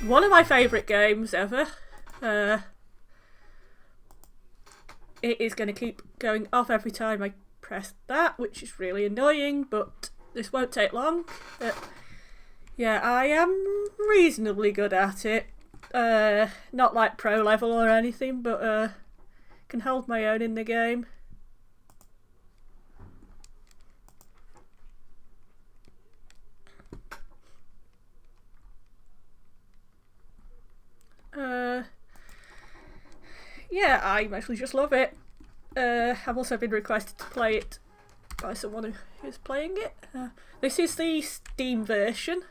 One of my favourite games ever. It is going to keep going off every time I press that, which is really annoying, but this won't take long. Yeah, I am reasonably good at it. Not like pro level or anything, but can hold my own in the game. Yeah, I actually just love it. I've also been requested to play it by someone who's playing it. This is the Steam version,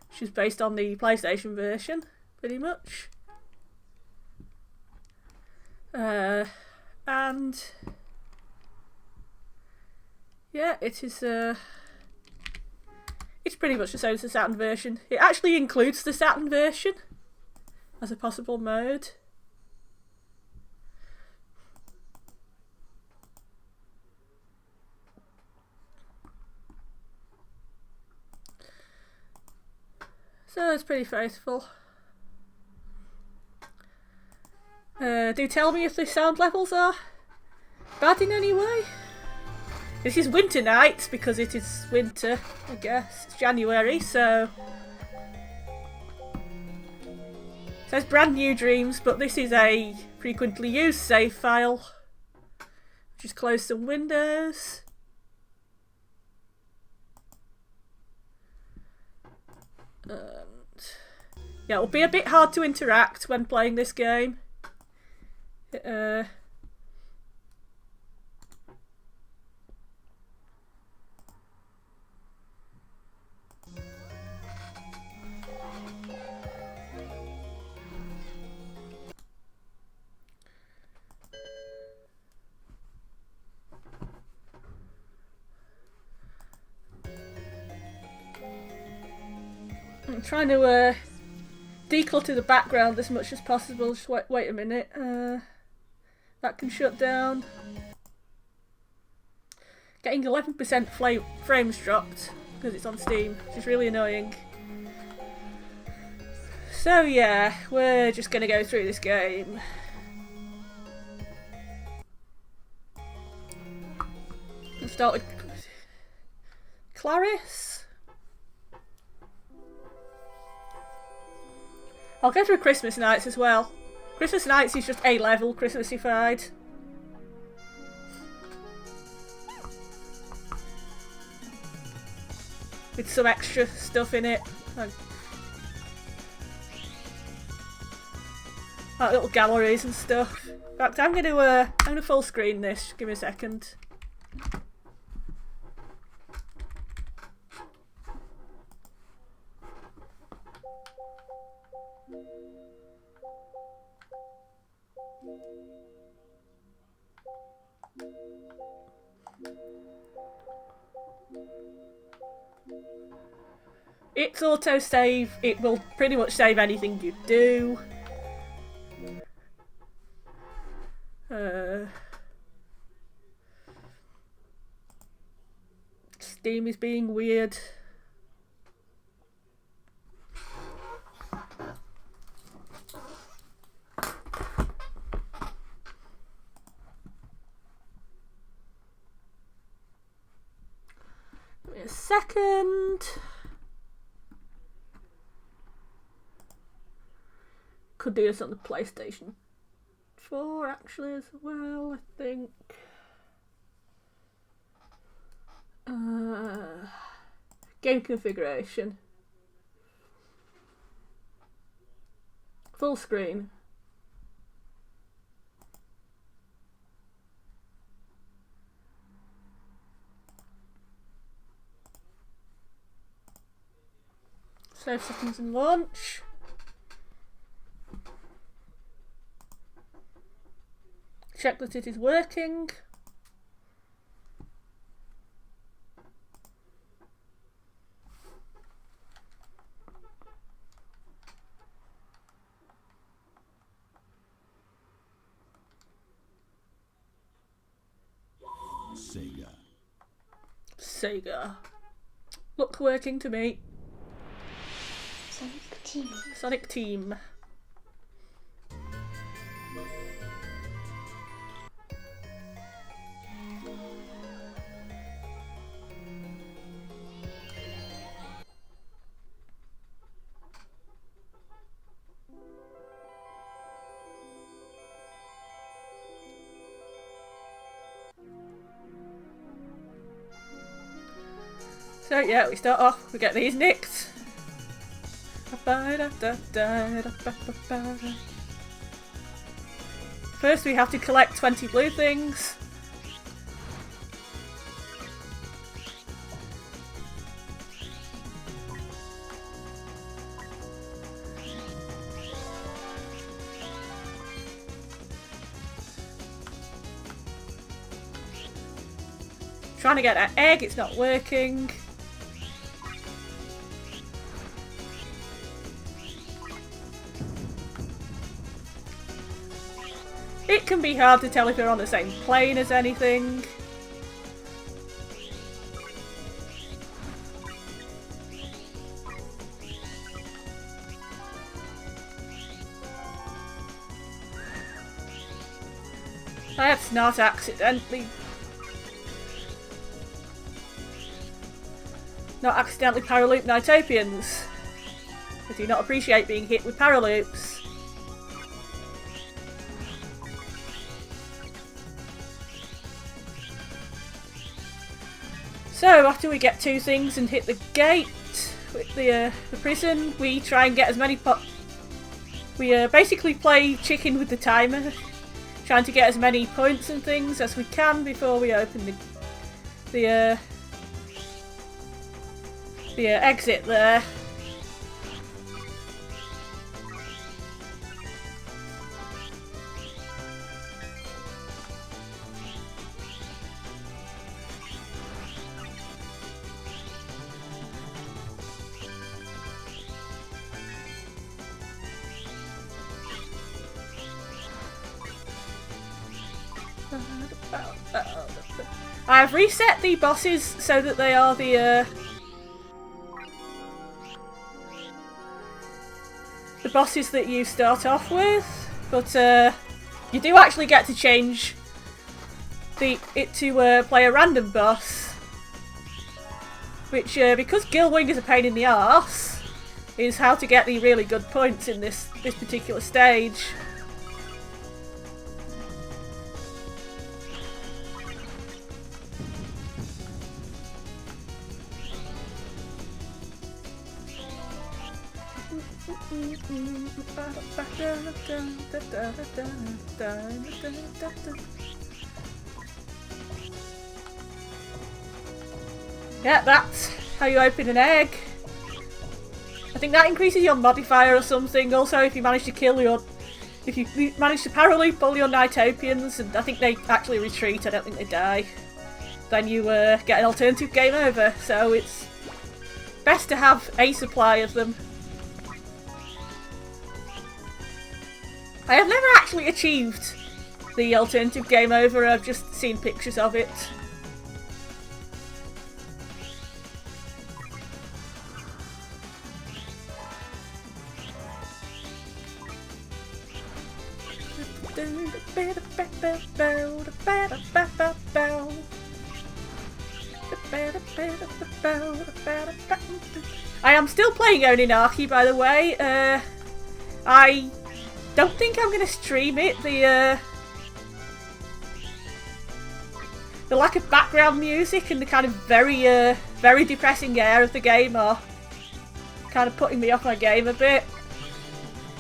which is based on the PlayStation version, pretty much. And yeah, it is. It's pretty much the same as the Saturn version. It actually includes the Saturn version as a possible mode. So it's pretty faithful. Do tell me if the sound levels are bad in any way. This is winter nights because it is winter, I guess. It's January, so... It says brand new dreams, but this is a frequently used save file. Just close some windows. Yeah, it'll be a bit hard to interact when playing this game. I'm trying to declutter the background as much as possible. Just wait a minute. That can shut down. Getting 11% frames dropped because it's on Steam, which is really annoying. So yeah, we're just gonna go through this game. Let's start with Clarice. I'll go through Christmas Nights as well. Christmas Nights is just A-level Christmassified. With some extra stuff in it. Like little galleries and stuff. In fact, I'm gonna full screen this. Give me a second. It's auto-save. It will pretty much save anything you do. Steam is being weird. Give me a second. Could do this on the PlayStation 4 actually as well, I think. Game configuration. Full screen. Save settings and launch. Check that it is working. Sega. Look working to me. Sonic Team. So yeah, we start off, we get these nicked. First we have to collect 20 blue things. Trying to get that egg, it's not working. It can be hard to tell if you're on the same plane as anything. Let's not accidentally paraloop NiGHTs. I do not appreciate being hit with paraloops. So after we get 2 things and hit the gate with the prison, we try and get as many we basically play chicken with the timer, trying to get as many points and things as we can before we open the exit there. I've reset the bosses so that they are the bosses that you start off with, but you do actually get to change it to play a random boss, which because Gillwing is a pain in the arse, is how to get the really good points in this particular stage. Yeah, that's how you open an egg. I think that increases your modifier or something. Also, if you manage to if you manage to paraloop all your NiGHTs, and I think they actually retreat, I don't think they die, then you get an alternative game over. So it's best to have a supply of them. I have never actually achieved the alternative game over, I've just seen pictures of it. I am still playing Oninaki, by the way. I don't think I'm going to stream it. The lack of background music and the kind of very depressing air of the game are kind of putting me off my game a bit.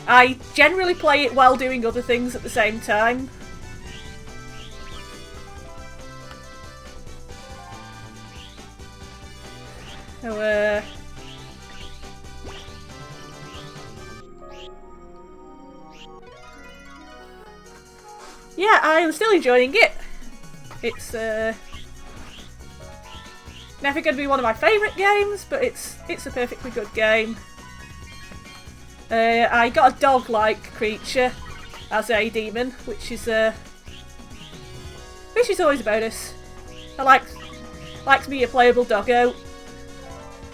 I generally play it while doing other things at the same time. So, yeah, I'm still enjoying it. It's never going to be one of my favourite games, but it's a perfectly good game. I got a dog-like creature as a demon, which is always a bonus. I likes me a playable doggo,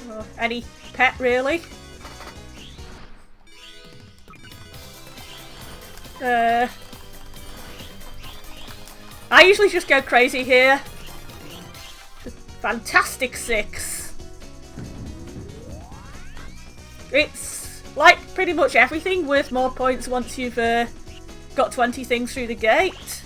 or any pet really. I usually just go crazy here. Fantastic 6. It's like pretty much everything, worth more points once you've got 20 things through the gate.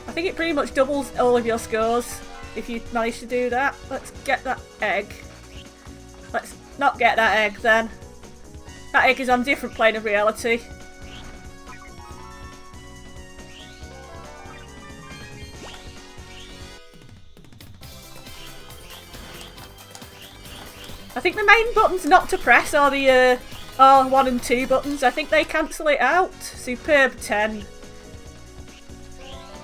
I think it pretty much doubles all of your scores if you manage to do that. Let's get that egg. Let's not get that egg then. That egg is on a different plane of reality. I think the main buttons not to press are the R1 and 2 buttons. I think they cancel it out. Superb 10.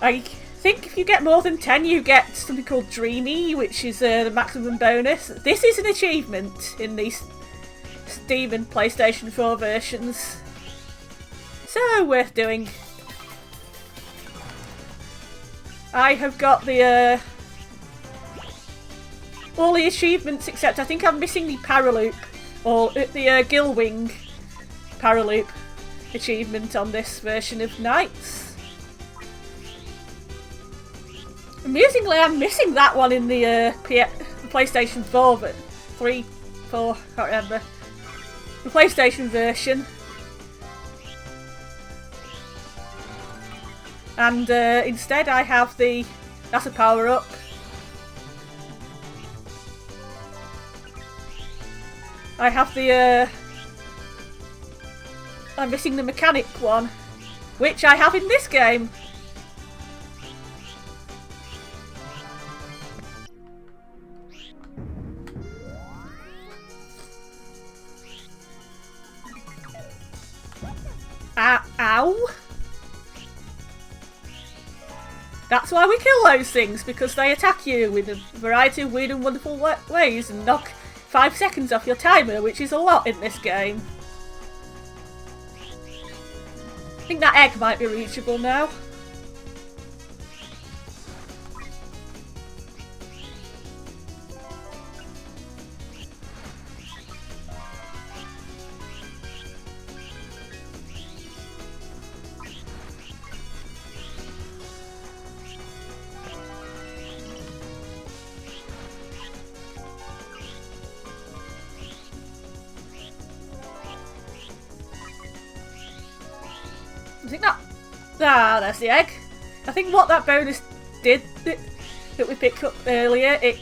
I think if you get more than 10 you get something called Dreamy, which is the maximum bonus. This is an achievement in these Steam and PlayStation 4 versions. So worth doing. I have got the all the achievements except I think I'm missing the Paraloop, or the Gill Wing Paraloop achievement on this version of NiGHTs. Amusingly, I'm missing that one in the PlayStation 4, but 3, 4, can't remember. The PlayStation version. And instead I have the... that's a power-up. I have the... I'm missing the mechanic one, which I have in this game. Ow! That's why we kill those things, because they attack you in a variety of weird and wonderful ways and knock 5 seconds off your timer, which is a lot in this game. I think that egg might be reachable now. I think that... ah, there's the egg. I think what that bonus did that we picked up earlier, it...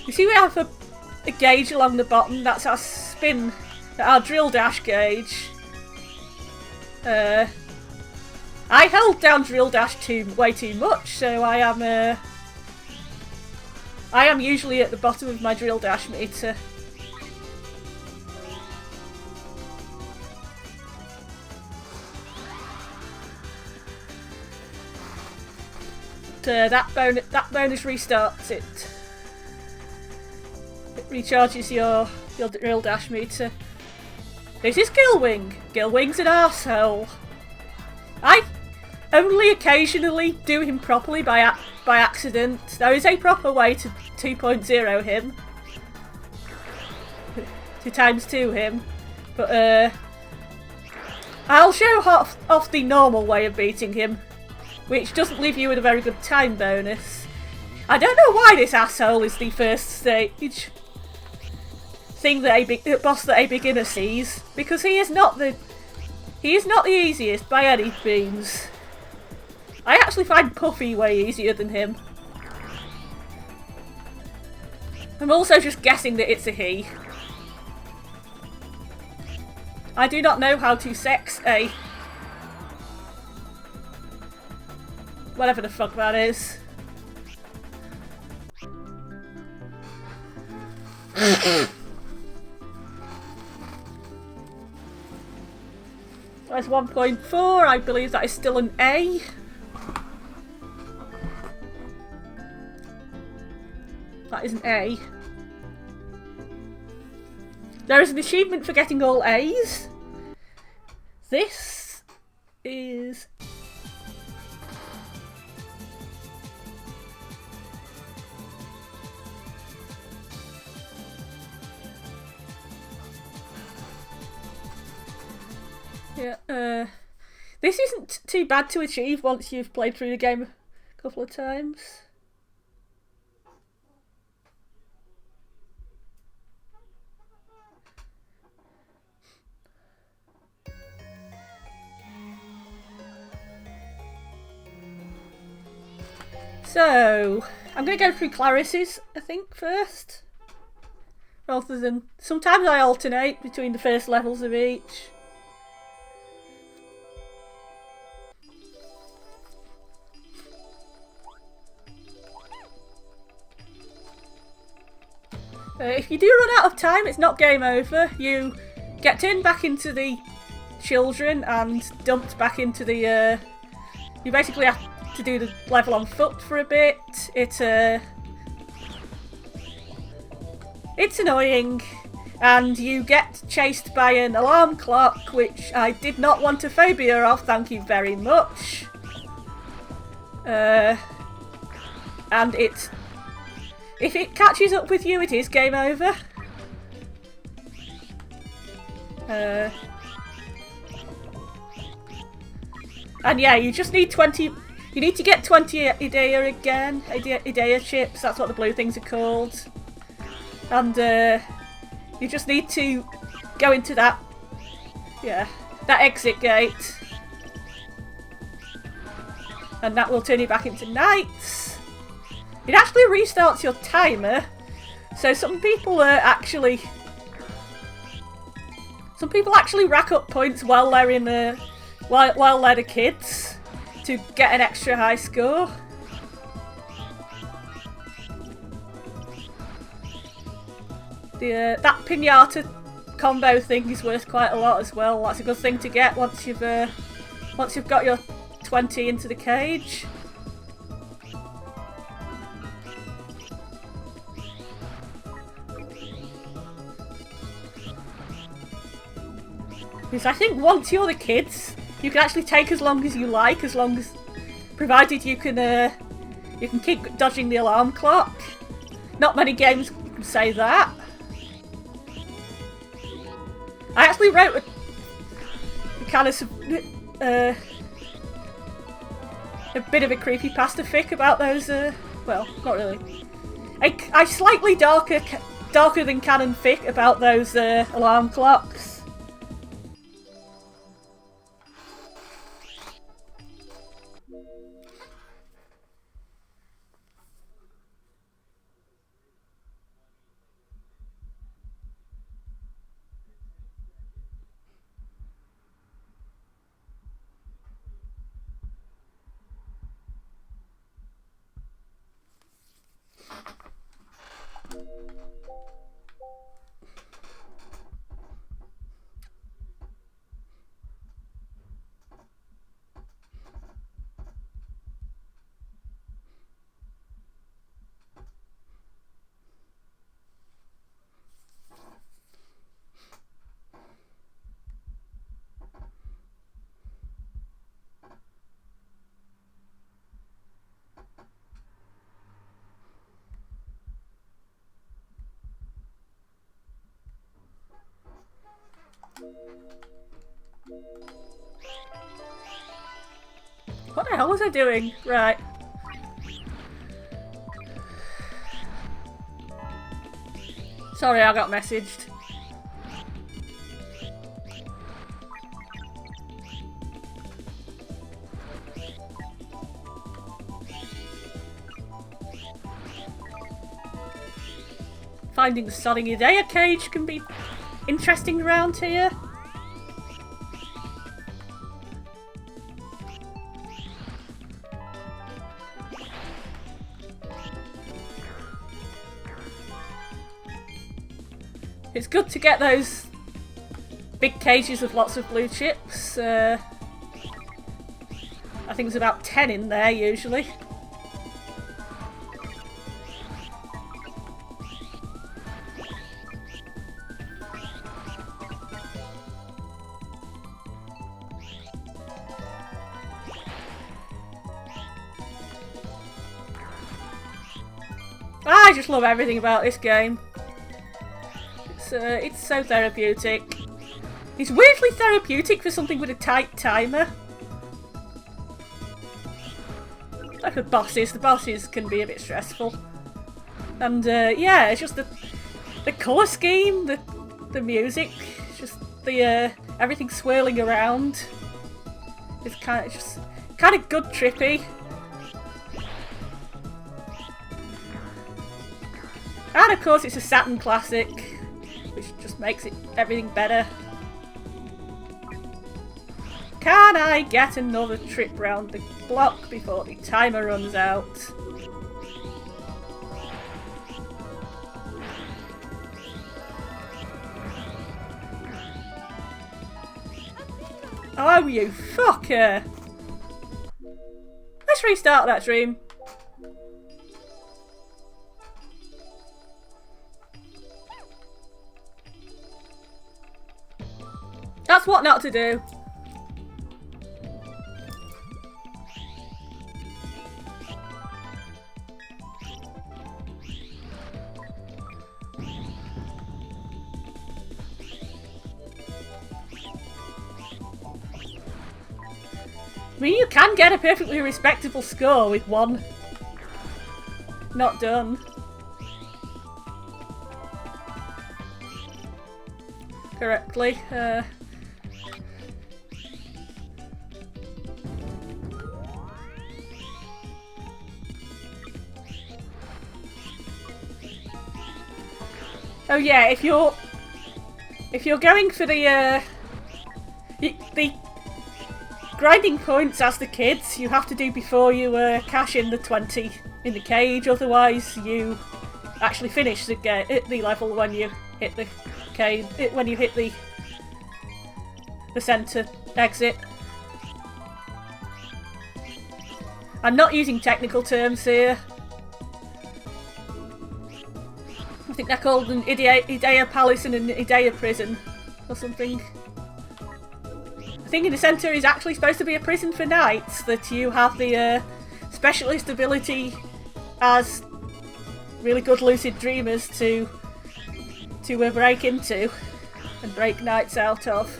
you see we have a gauge along the bottom, that's our spin, our drill dash gauge. I held down drill dash way too much, so I am usually at the bottom of my drill dash meter. That bonus restarts it. It recharges your drill dash meter. This is Gill Wing. Gill Wing's an arsehole. I only occasionally do him properly by accident. There is a proper way to 2.0 him. To ×2 him. But I'll show off the normal way of beating him, which doesn't leave you with a very good time bonus. I don't know why this asshole is the first stage thing that boss that a beginner sees, because he is not the easiest by any means. I actually find Puffy way easier than him. I'm also just guessing that it's a he. I do not know how to sex a... whatever the fuck that is. There's 1.4, I believe that is still an A. That is an A. There is an achievement for getting all A's. This is... Yeah, this isn't too bad to achieve once you've played through the game a couple of times. So, I'm going to go through Clarisse's, I think, first. Rather than... Sometimes I alternate between the first levels of each. If you do run out of time, it's not game over. You get turned back into the children and dumped back into the... you basically have to do the level on foot for a bit. It's annoying, and you get chased by an alarm clock, which I did not want a phobia of, thank you very much. And if it catches up with you, it is game over. And yeah, you just need 20... You need to get 20 Idea again. Idea chips, that's what the blue things are called. And you just need to go into that... Yeah, that exit gate. And that will turn you back into knights. It actually restarts your timer, so some people actually rack up points while they're in the while they're the kids to get an extra high score. That pinata combo thing is worth quite a lot as well. That's a good thing to get once you've got your 20 into the cage. Because I think once you're the kids, you can actually take as long as you like, provided you can keep dodging the alarm clock. Not many games can say that. I actually wrote a kind of a bit of a creepypasta fic about those. Well, not really. A slightly darker than canon fic about those alarm clocks. What the hell was I doing? Right. Sorry, I got messaged. Finding the sodding Idea cage can be interesting around here. It's good to get those big cages with lots of blue chips. I think there's about 10 in there usually. I just love everything about this game. It's so therapeutic. It's weirdly therapeutic for something with a tight timer. Like the bosses can be a bit stressful. And yeah, it's just the colour scheme, the music, just the everything swirling around. It's kind of good trippy. And of course it's a Saturn classic, which just makes everything better. Can I get another trip round the block before the timer runs out? Oh, you fucker! Let's restart that stream. That's what not to do. I mean, you can get a perfectly respectable score with one not done. Correctly. Oh yeah, if you're going for the grinding points as the kids, you have to do before you cash in the 20 in the cage. Otherwise, you actually finish the level when you hit the cage. When you hit the center exit. I'm not using technical terms here. I think they're called an Idea Palace and an Idea Prison or something. I think in the centre is actually supposed to be a prison for knights that you have the specialist ability as really good lucid dreamers to break into and break knights out of.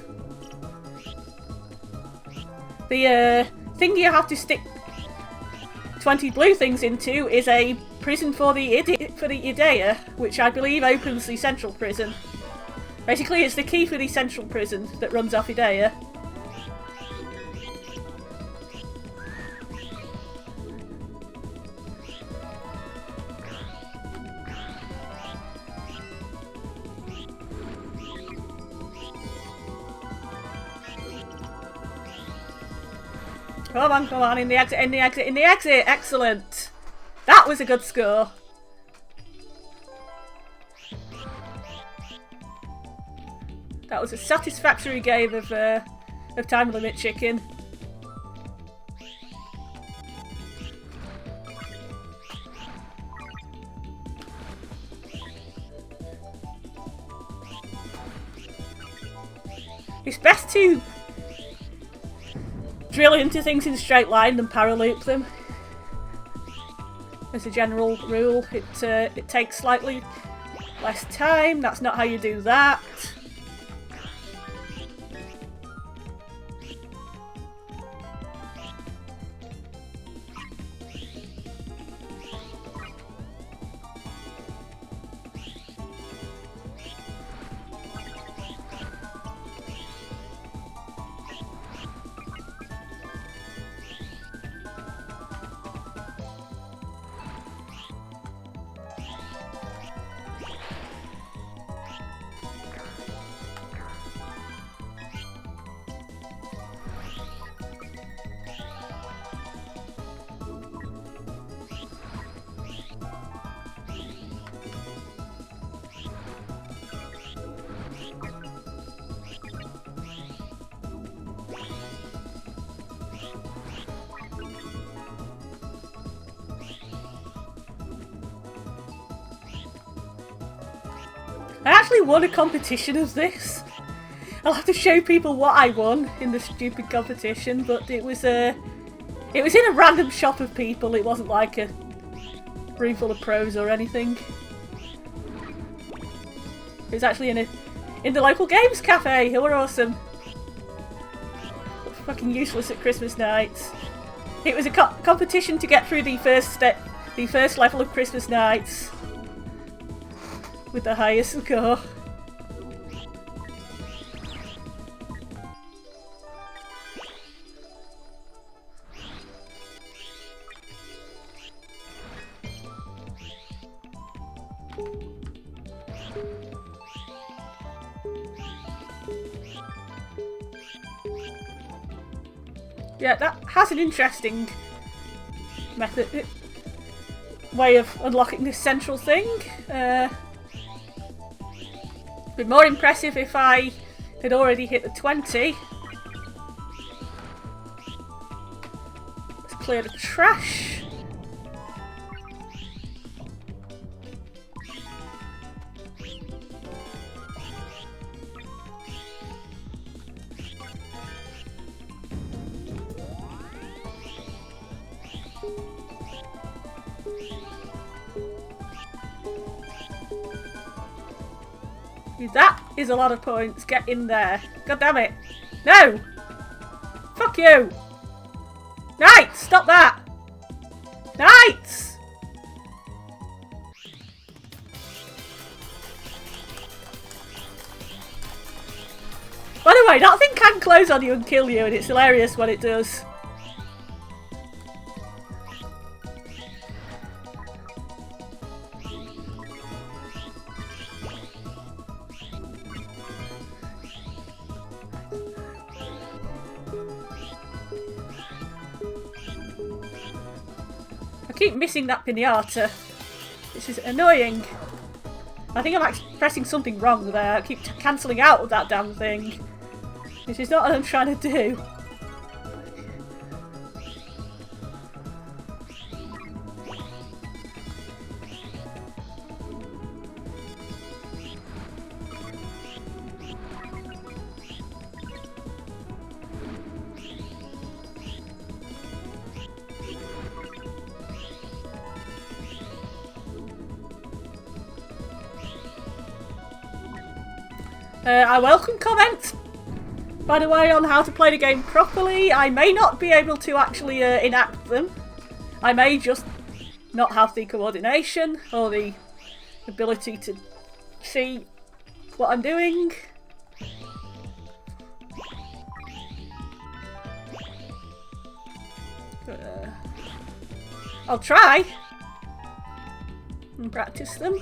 The thing you have to stick 20 blue things into is a prison for the Idea, which I believe opens the central prison. Basically, it's the key for the central prison that runs off Idea. Come on, in the exit, excellent! That was a good score. That was a satisfactory game of time limit chicken. It's best to drill into things in a straight line than paraloop them. As a general rule, it takes slightly less time. That's not how you do that. I actually won a competition of this. I'll have to show people what I won in the stupid competition, but it was in a random shop of people. It wasn't like a room full of pros or anything. It was actually in in the local games cafe, who are awesome. Fucking useless at Christmas nights. It was a competition to get through the first level of Christmas nights with the highest score. Yeah, that has an interesting way of unlocking this central thing. Been more impressive if I had already hit the 20. Let's clear the trash. That is a lot of points. Get in there. God damn it. No! Fuck you! Knights! Stop that! Knights! By the way, that thing can close on you and kill you, and it's hilarious when it does. I keep missing that pinata. This is annoying. I think I'm actually pressing something wrong there. I keep cancelling out of that damn thing. Which is not what I'm trying to do. I welcome comments, by the way, on how to play the game properly. I may not be able to actually enact them. I may just not have the coordination or the ability to see what I'm doing. I'll try and practice them.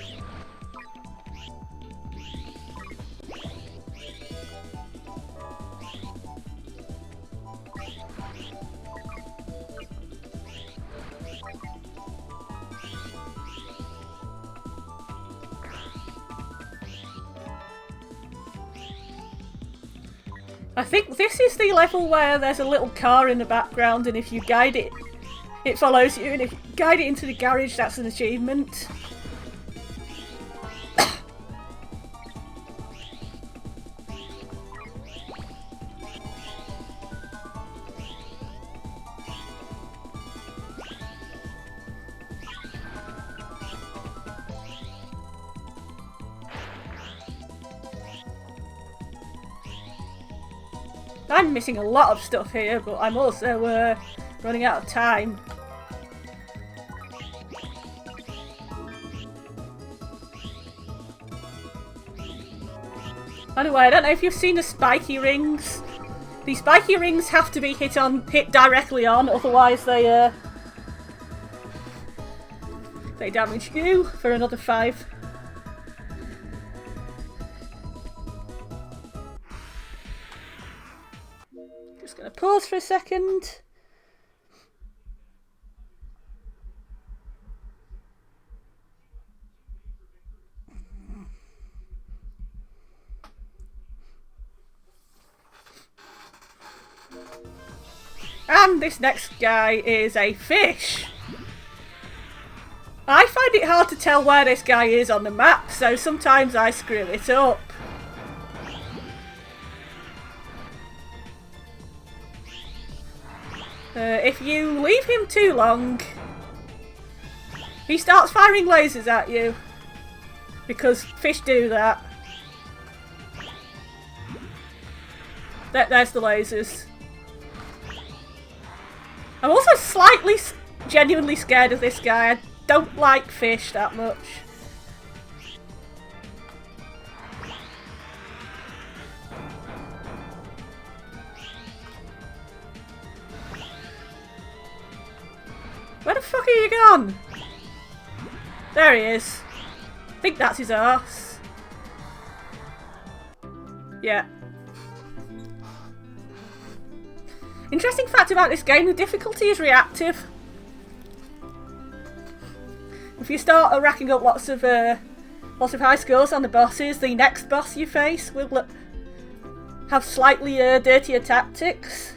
I think this is the level where there's a little car in the background, and if you guide it, it follows you, and if you guide it into the garage, that's an achievement. I'm missing a lot of stuff here, but I'm also running out of time. By the way, I don't know if you've seen the spiky rings. The spiky rings have to be hit directly on, otherwise they damage you for another 5. Just gonna pause for a second. And this next guy is a fish. I find it hard to tell where this guy is on the map, so sometimes I screw it up. If you leave him too long, he starts firing lasers at you, because fish do that. There's the lasers. I'm also slightly, genuinely scared of this guy. I don't like fish that much. Where the fuck are you gone? There he is. I think that's his arse. Yeah. Interesting fact about this game, the difficulty is reactive. If you start racking up lots of high scores on the bosses, the next boss you face will have slightly dirtier tactics.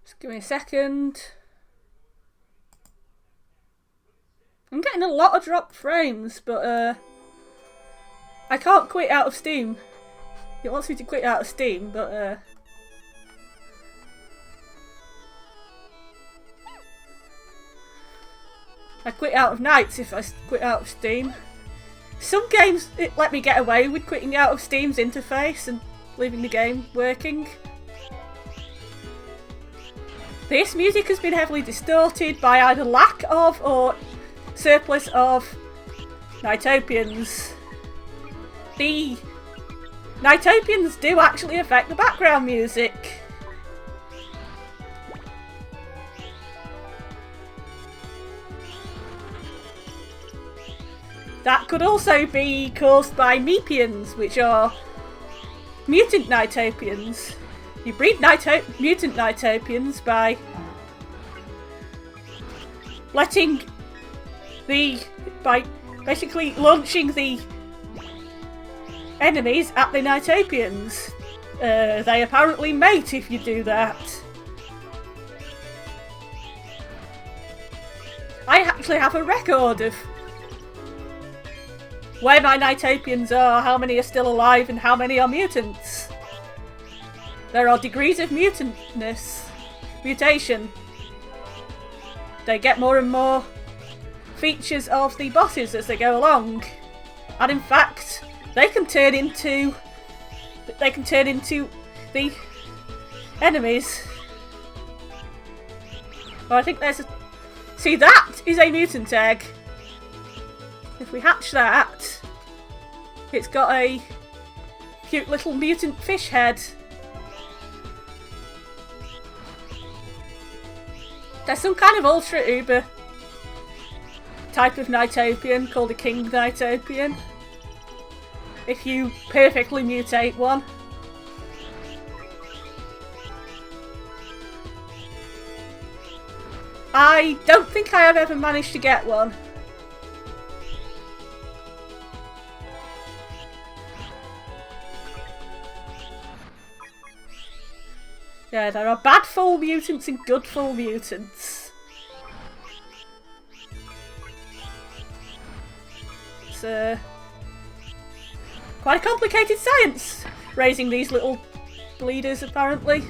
Just give me a second. I'm getting a lot of dropped frames, but I can't quit out of Steam. It wants me to quit out of Steam, but I quit out of Nights if I quit out of Steam. Some games it let me get away with quitting out of Steam's interface and leaving the game working. This music has been heavily distorted by either lack of or surplus of NiGHTs. The NiGHTs do actually affect the background music. That could also be caused by mepians, which are mutant NiGHTs. You breed mutant NiGHTs by basically launching the enemies at the NiGHTs. They apparently mate if you do that. I actually have a record of where my NiGHTs are, how many are still alive and how many are mutants. There are degrees of mutation. They get more and more features of the bosses as they go along. And in fact, they can turn into the enemies. Well, I think there's a... See, that is a mutant egg. If we hatch that, it's got a cute little mutant fish head. There's some kind of ultra uber type of NiGHTian called a king NiGHTian. If you perfectly mutate one. I don't think I have ever managed to get one. Yeah, there are bad full mutants and good full mutants. It's quite a complicated science, raising these little bleeders apparently.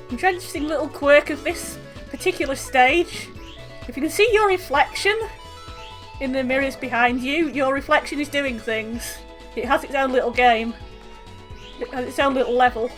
interesting little quirk of this particular stage. If you can see your reflection in the mirrors behind you, your reflection is doing things. It has its own little game. It has its own little level.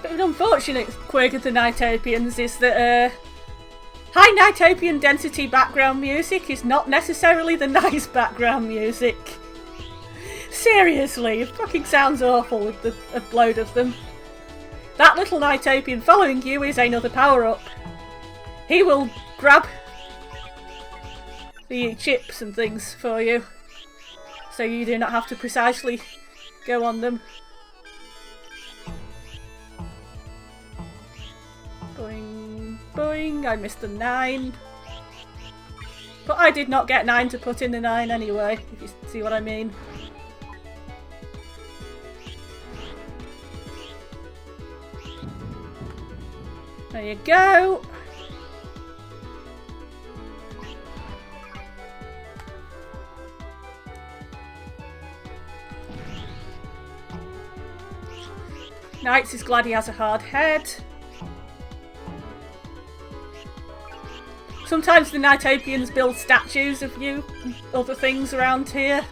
But an unfortunate quirk of the NiGHTians is that high NiGHTian density background music is not necessarily the nice background music. Seriously, it fucking sounds awful with the upload of them. That little NiGHTian following you is another power-up. He will grab the chips and things for you, so you do not have to precisely go on them. Boing, boing, I missed the 9. But I did not get 9 to put in the 9 anyway, if you see what I mean. There you go. Knights is glad he has a hard head. Sometimes the NiGHTians build statues of you and other things around here.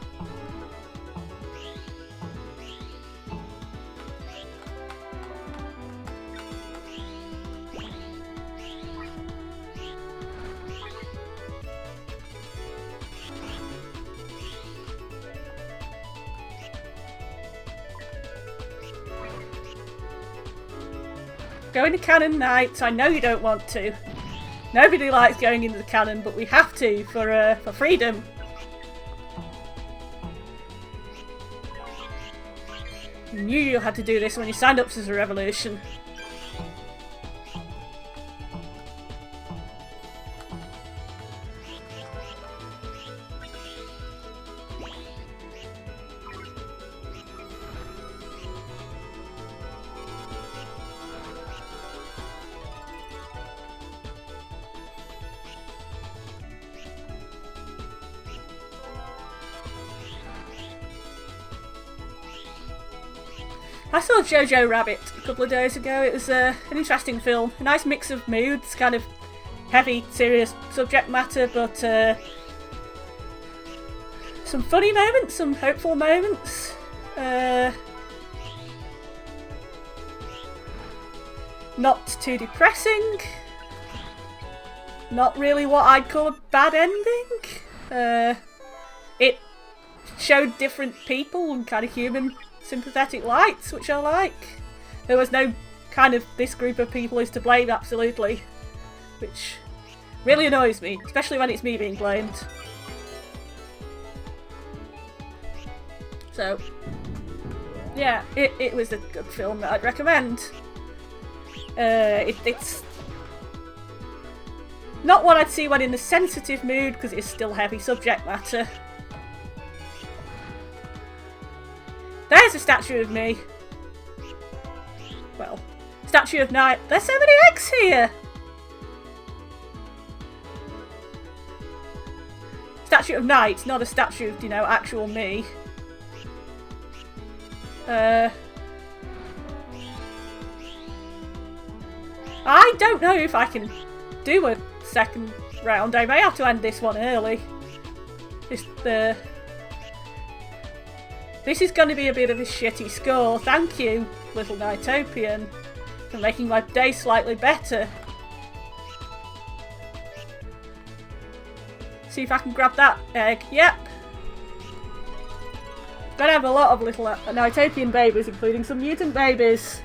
Go into Cannon Knights. I know you don't want to. Nobody likes going into the cannon, but we have to for freedom. You knew you had to do this when you signed up as a revolution. I saw Jojo Rabbit a couple of days ago. It was an interesting film. A nice mix of moods, kind of heavy, serious subject matter, but some funny moments, some hopeful moments. Not too depressing. Not really what I'd call a bad ending. It showed different people and kind of human sympathetic lights, which I like. There was no kind of this group of people is to blame, absolutely, which really annoys me, especially when it's me being blamed. So yeah, it was a good film that I'd recommend. It's not what I'd see when in the sensitive mood, because it's still heavy subject matter. There's a statue of me. Well, statue of Knight. There's so many eggs here! Statue of Knight, not a statue of, you know, actual me. I don't know if I can do a second round. I may have to end this one early. This is going to be a bit of a shitty score. Thank you, little NiGHTian, for making my day slightly better. See if I can grab that egg. Yep. Gonna have a lot of little NiGHTian babies, including some mutant babies.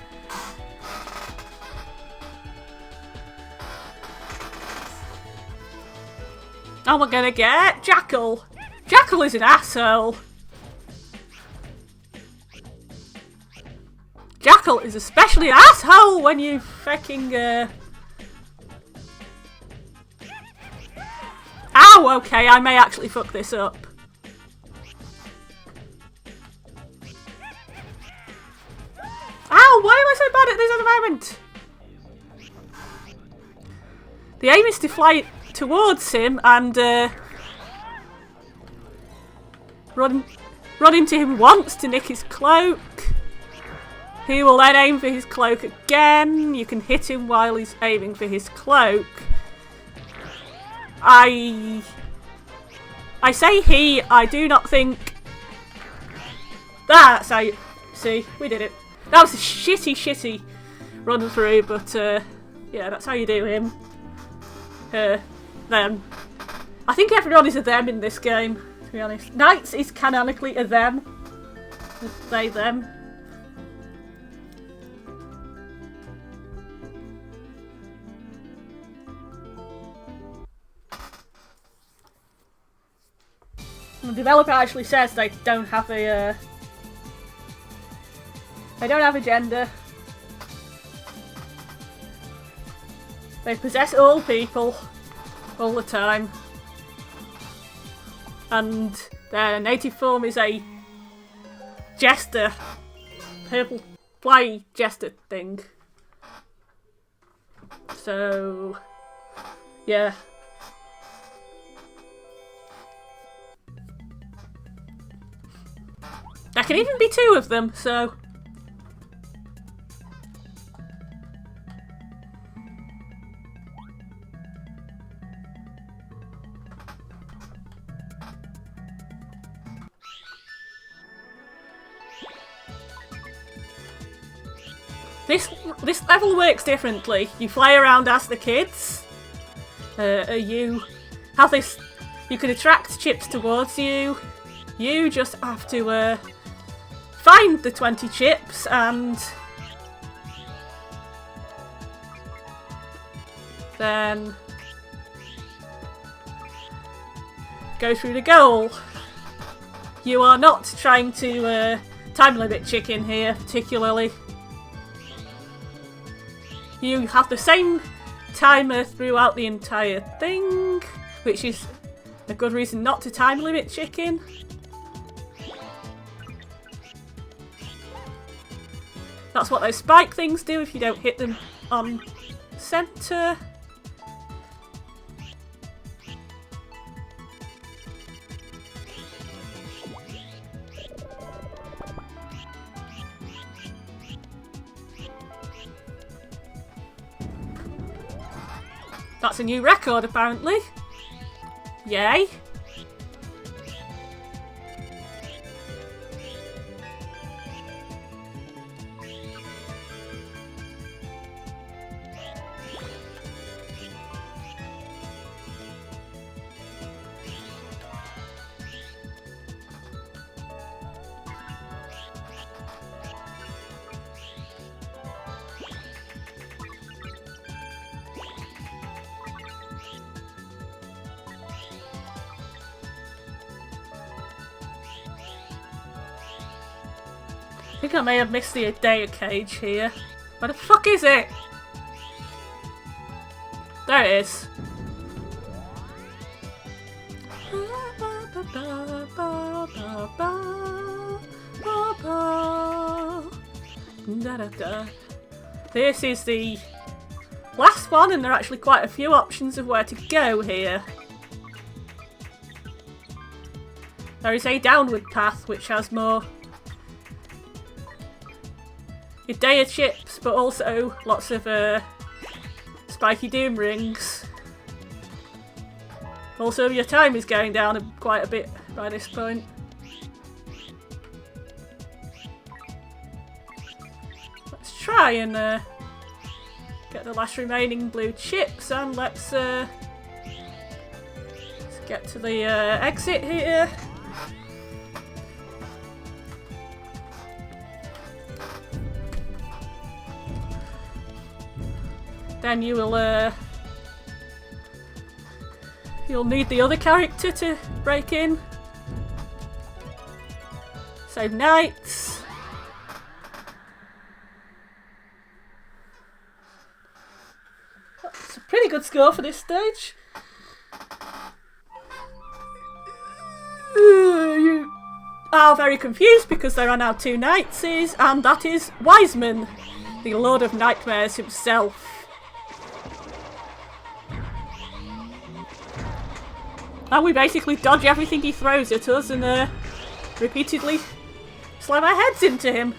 Oh, we're gonna get Jackal. Jackal is an asshole. Jackal is especially an asshole when you fucking Ow, okay, I may actually fuck this up. Ow, why am I so bad at this at the moment? The aim is to fly towards him and run into him once to nick his cloak. He will then aim for his cloak again. You can hit him while he's aiming for his cloak. I say he, I do not think... That's how you... See, we did it. That was a shitty run through, but yeah, that's how you do him. Them. I think everyone is a them in this game, to be honest. Knights is canonically a them. They, them. The developer actually says they don't have a gender. They possess all people, all the time. And their native form is a jester. Purple fly jester thing. So, yeah. There can even be two of them, so... This level works differently. You fly around as the kids. You have this... You can attract chips towards you. You just have to find the 20 chips and then go through the goal. You are not trying to time limit chicken here particularly. You have the same timer throughout the entire thing, which is a good reason not to time limit chicken. That's what those spike things do if you don't hit them on centre. That's a new record apparently. Yay. I think I may have missed the data cage here. Where the fuck is it? There it is. This is the last one, and there are actually quite a few options of where to go here. There is a downward path which has more Idea chips, but also lots of spiky doom rings. Also, your time is going down quite a bit by this point. Let's try and get the last remaining blue chips, and let's get to the exit here. Then you will you'll need the other character to break in. So knights. Pretty good score for this stage. You are very confused because there are now 2 NiGHTs, and that is Wiseman, the Lord of Nightmares himself. And we basically dodge everything he throws at us and repeatedly slam our heads into him.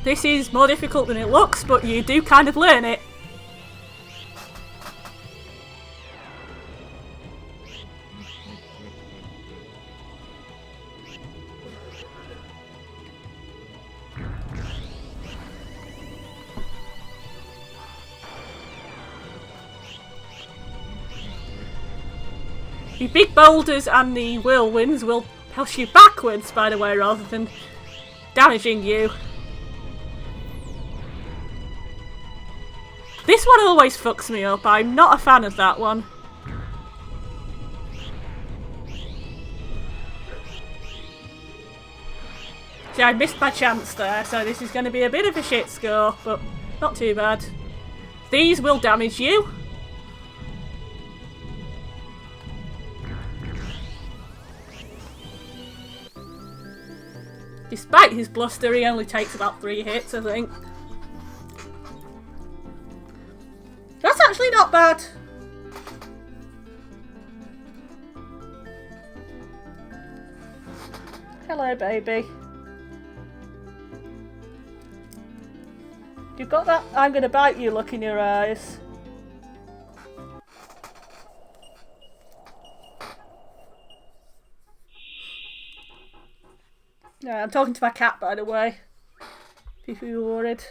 This is more difficult than it looks, but you do kind of learn it. The big boulders and the whirlwinds will push you backwards, by the way, rather than damaging you. This one always fucks me up. I'm not a fan of that one. See, I missed my chance there, so this is going to be a bit of a shit score, but not too bad. These will damage you. Despite his bluster, he only takes about 3 hits, I think. That's actually not bad. Hello, baby. You've got that I'm gonna bite you look in your eyes. Yeah, I'm talking to my cat, by the way. If you were worried.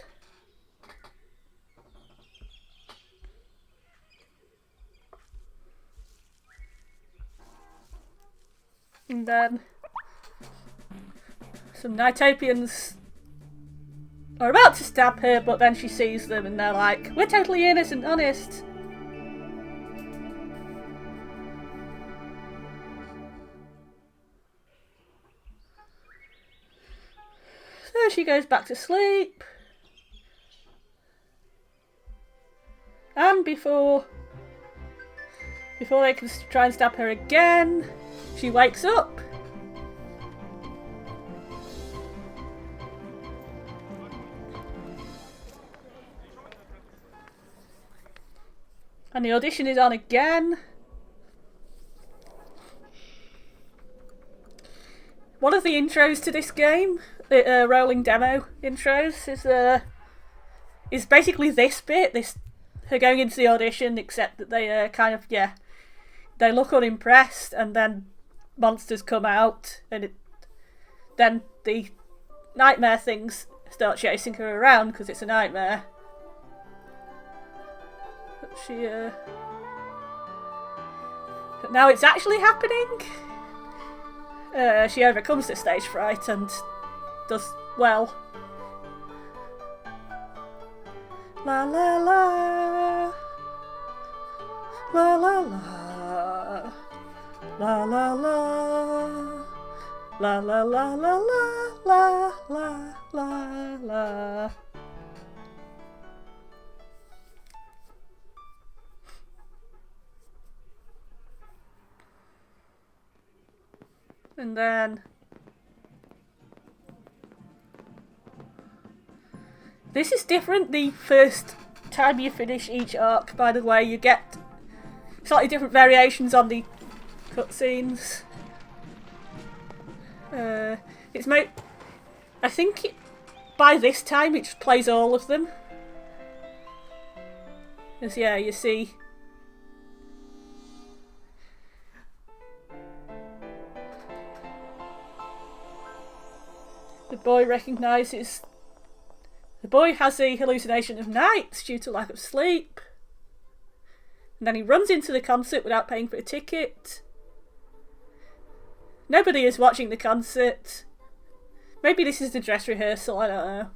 And then some Nighttopians are about to stab her, but then she sees them and they're like, "We're totally innocent, honest." So she goes back to sleep. And before they can try and stab her again, she wakes up. And the audition is on again. One of the intros to this game, the rolling demo intros, is basically this bit, her going into the audition, except that they they look unimpressed, and then monsters come out, and then the nightmare things start chasing her around because it's a nightmare. But but now it's actually happening. She overcomes the stage fright and does well. La la la, la la la, la la la, la la la la la la la la. And then this is different the first time you finish each arc, by the way. You get slightly different variations on the cutscenes. I think by this time it plays all of them. Because yeah, you see the boy recognises. The boy has a hallucination of nights due to lack of sleep. And then he runs into the concert without paying for a ticket. Nobody is watching the concert. Maybe this is the dress rehearsal, I don't know.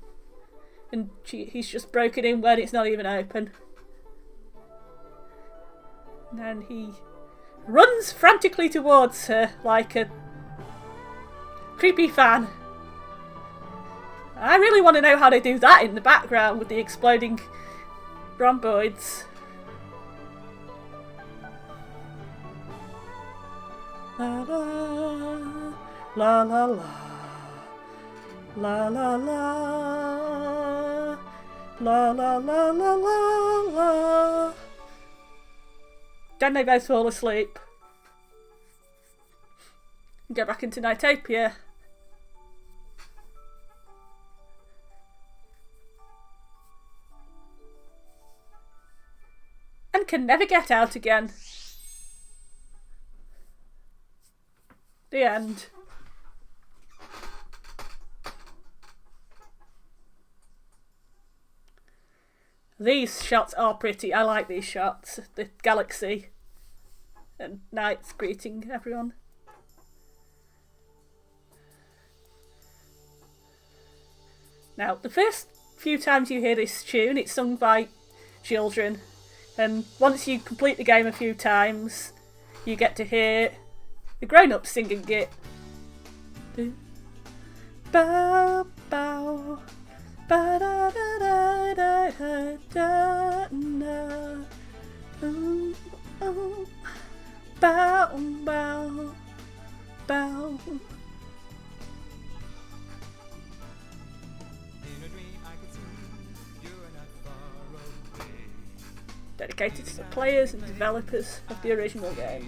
And he's just broken in when it's not even open. And then he runs frantically towards her like a Creepy fan. I really want to know how they do that in the background with the exploding rhomboids. La la la la la la la la la la la la. Then they both fall asleep. Get back into NiGHTs. And can never get out again. The end. These shots are pretty. I like these shots. The galaxy and nights greeting everyone. Now, the first few times you hear this tune, it's sung by children. And once you complete the game a few times, you get to hear the grown-ups singing it. Bow, bow, ba da da da da da da. Bow, bow, bow. Dedicated to the players and developers of the original game.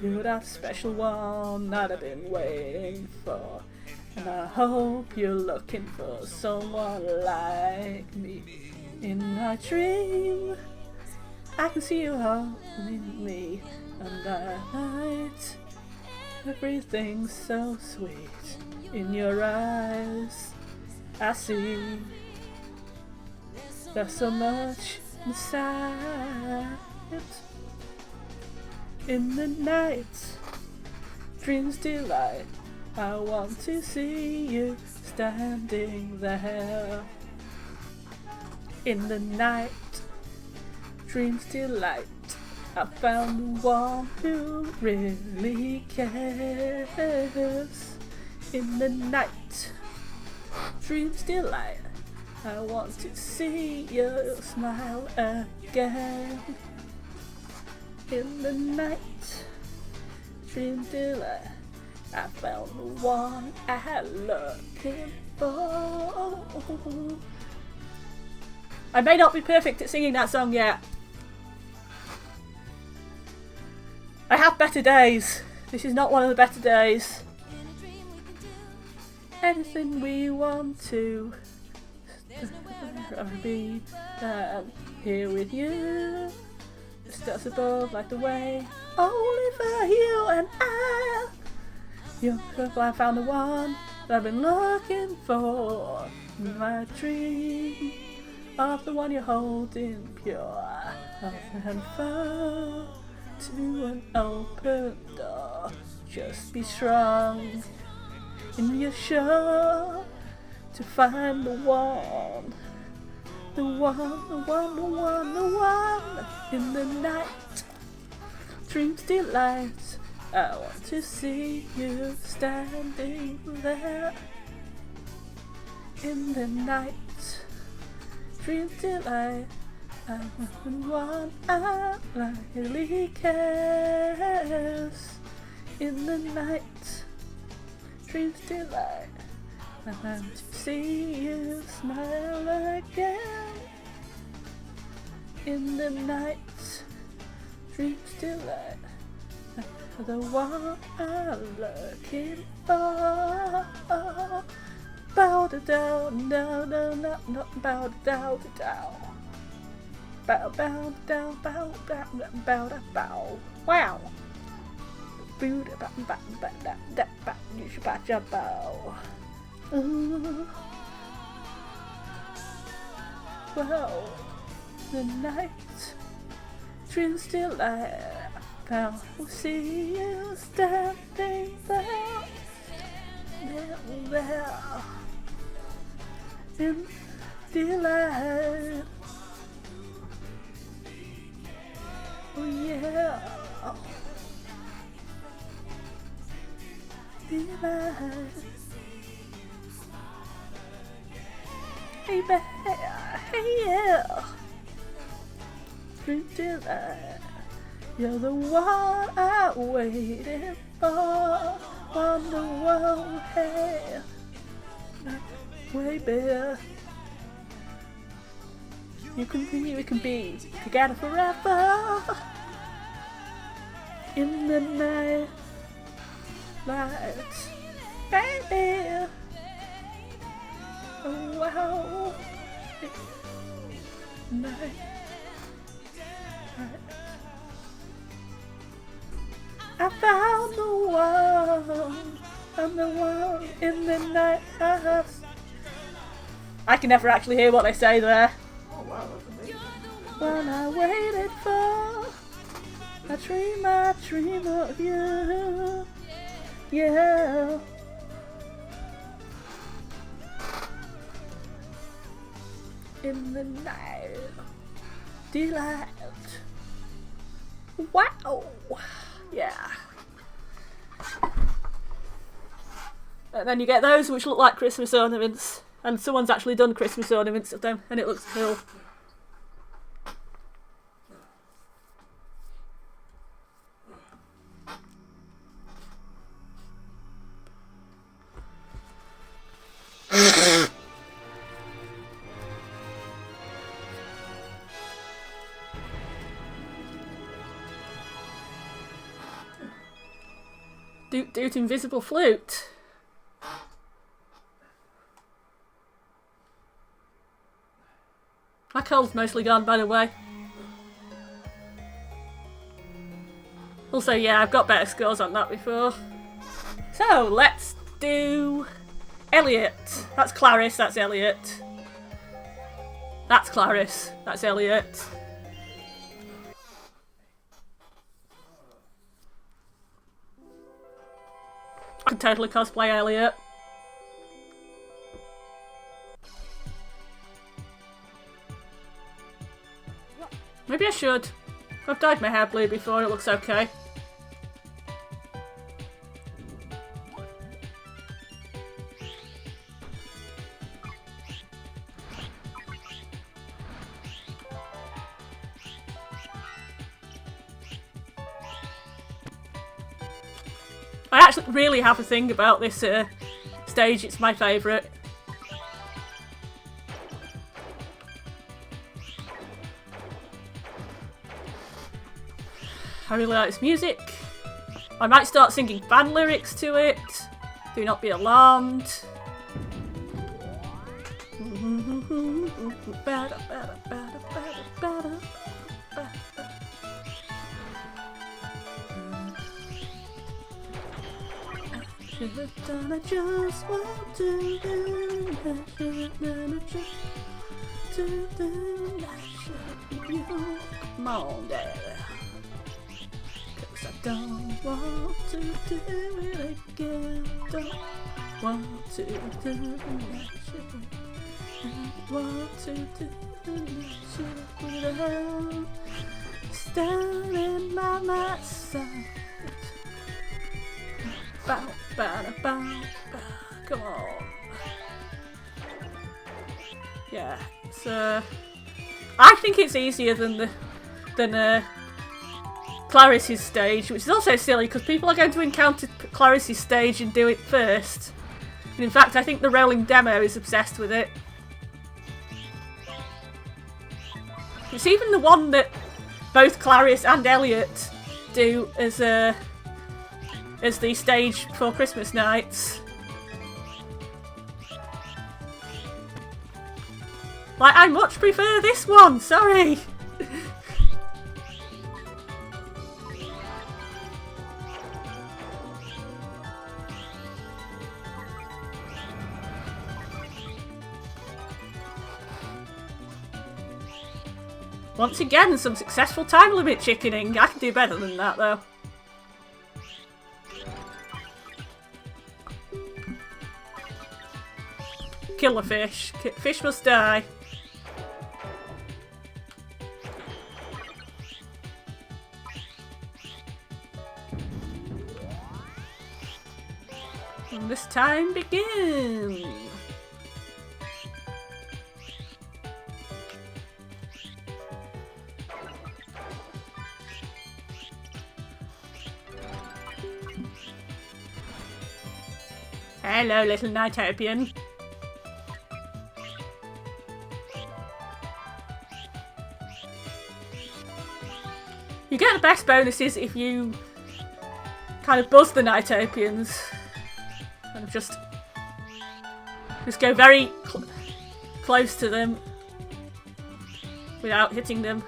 You're that special one that I've been waiting for, and I hope you're looking for someone like me. In my dream, I can see you holding me, and at night, everything's so sweet. In your eyes, I see there's so much inside. In the night, dreams delight. I want to see you standing there. In the night, dreams delight. I found the one who really cares. In the night, dreams delight. I want to see you smile again. In the night, dream delight. I found the one I had looking for. I may not be perfect at singing that song yet. I have better days. This is not one of the better days. Anything we want to be here with you. The stars above light the way, only for you and I. I found the one that I've been looking for. My dream of the one you're holding pure, and far to an open door. Just be strong in your show to find the one. The one, the one, the one, the one. In the night, dreams delight. I want to see you standing there. In the night, dreams delight. I'm the one I really cares. In the night, dreams delight. I want to see you smile again. In the night, dreams delight. The one I'm looking for. Bow down, no, no, no, no, bow down, down. Bow, bow, down, bow, bow, bow, bow. Wow. Bow, bow, bow, bow, bow, bow, you should bow, bow. Wow, the night, dreams delight. I'll see you standing there, there, in delight. Oh yeah. delight. Hey, hey, yeah. Sweet delight. You're the one I waited for. Wonderwall, hey. Way better. We can be together forever. In the night, lights, baby. Oh wow, night. I found the one. I'm the one in the night house. I can never actually hear what they say there. Oh wow, that's amazing. When I waited for, I dream of you. Yeah. In the night, delight. Wow. Yeah. And then you get those which look like Christmas ornaments, and someone's actually done Christmas ornaments of them, and it looks cool. Doot invisible flute. My cold's mostly gone, by the way. Also, yeah, I've got better scores on that before. So, let's do Elliot. That's Clarice, that's Elliot. That's Clarice, that's Elliot. I could totally cosplay Elliot. Maybe I should. I've dyed my hair blue before, it looks okay. I actually really have a thing about this stage, it's my favourite. I really like this music. I might start singing fan lyrics to it. Do not be alarmed. I just want to do you. Come on, Dad. Cause I don't want to do it again. Don't want to do that shit. Don't want to do that shit without standing by my side. Bow, bow, bow, bow. Come on. Yeah, it's I think it's easier than Clarice's stage, which is also silly because people are going to encounter Clarice's stage and do it first. And in fact, I think the rolling demo is obsessed with it. It's even the one that both Clarice and Elliot do as the stage for Christmas nights. Like, I much prefer this one, sorry! Once again, some successful time limit chickening. I can do better than that, though. Kill the fish. Fish must die. And this time begin. Hello, little Nightopian. You get the best bonuses if you kind of buzz the Nightopians and just go very close to them without hitting them.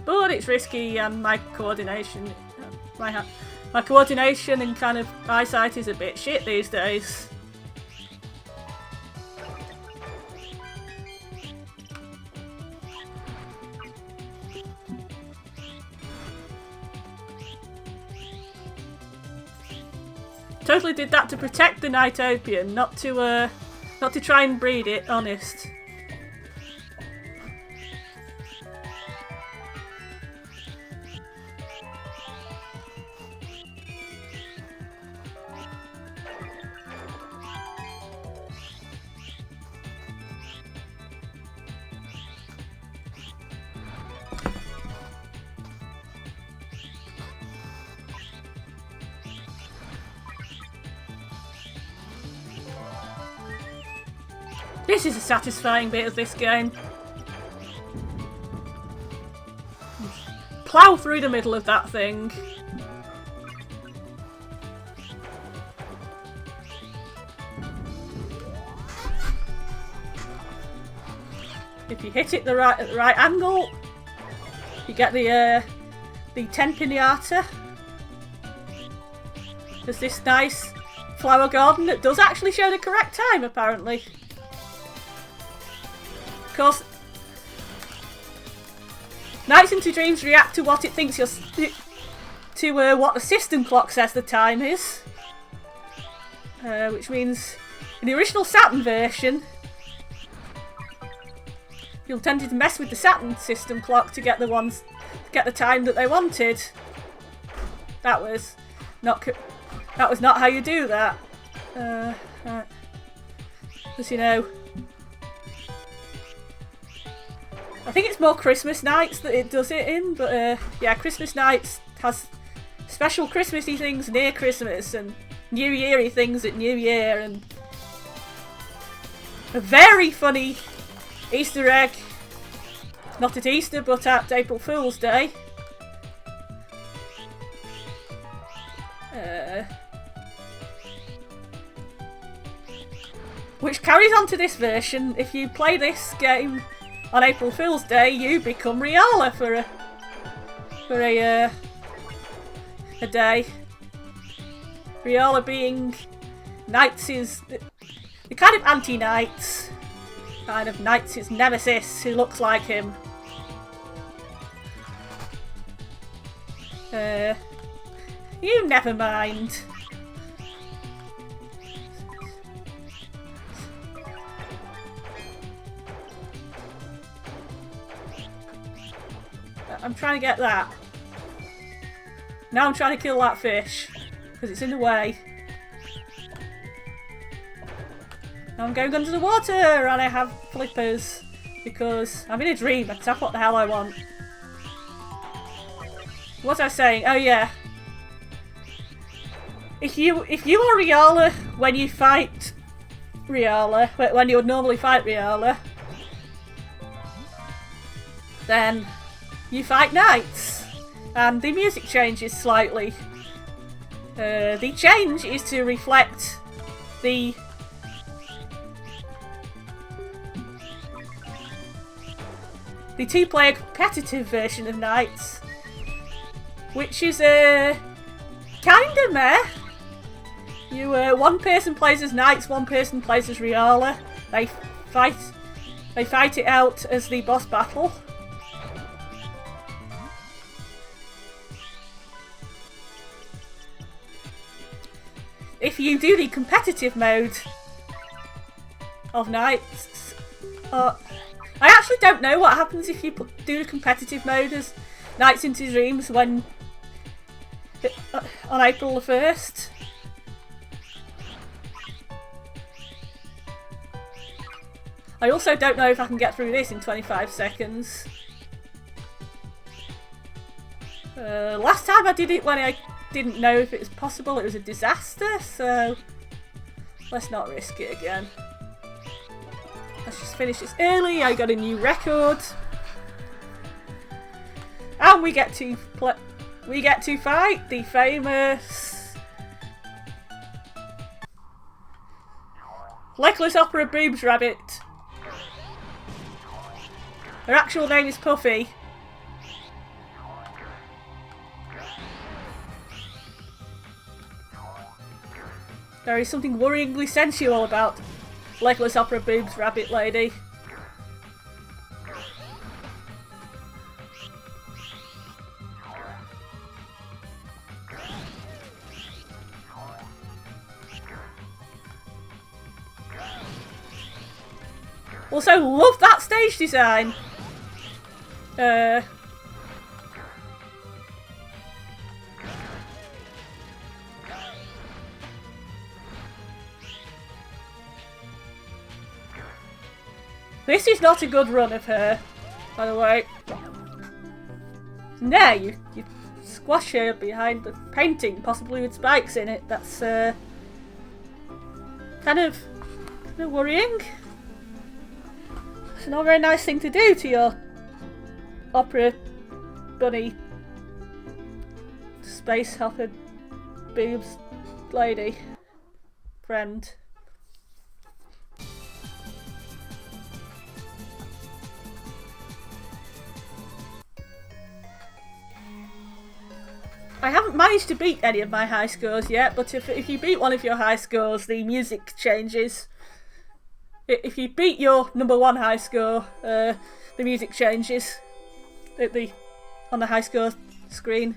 But it's risky, and my coordination and kind of eyesight is a bit shit these days. Totally did that to protect the Nightopian, not to try and breed it, honest. This is a satisfying bit of this game. Plough through the middle of that thing. If you hit it at the right angle, you get the 10 pinata. There's this nice flower garden that does actually show the correct time, apparently. Of course, Nights into Dreams react to what it thinks you're what the system clock says the time is, which means in the original Saturn version, you'll tend to mess with the Saturn system clock to get the time that they wanted. That was not how you do that. Because you know. I think it's more Christmas Nights that it does it in, but yeah, Christmas Nights has special Christmassy things near Christmas and New Year-y things at New Year, and a very funny Easter egg, not at Easter but at April Fool's Day. Which carries on to this version. If you play this game on April Fool's Day, you become Riala for a day. Riala being Nights' the kind of anti-Nights, kind of Nights' nemesis who looks like him. You never mind. I'm trying to get that. Now I'm trying to kill that fish because it's in the way. Now I'm going under the water and I have flippers because I'm in a dream. I can tap what the hell I want. What was I saying? Oh yeah. If you are Riala when you fight Riala, when you would normally fight Riala, then you fight Nights, and the music changes slightly. The change is to reflect the two-player competitive version of Nights, which is kinda meh. One person plays as Nights, one person plays as Riala. They fight it out as the boss battle. If you do the competitive mode of Nights, I actually don't know what happens if you do the competitive mode as Nights into Dreams when on April the 1st. I also don't know if I can get through this in 25 seconds. Last time I did it when I didn't know if it was possible, it was a disaster, so let's not risk it again. Let's just finish this early. I got a new record. And we get to fight the famous Legless Opera Boobs Rabbit. Her actual name is Puffy. There is something worryingly sensual about Legless Opera Boobs Rabbit Lady. Also, love that stage design. This is not a good run of her, by the way. No, you squash her behind the painting, possibly with spikes in it. That's kind of worrying. It's not a very nice thing to do to your opera bunny space hopper boobs lady friend. I haven't managed to beat any of my high scores yet, but if you beat one of your high scores, the music changes. If you beat your number 1 high score, the music changes on the high score screen.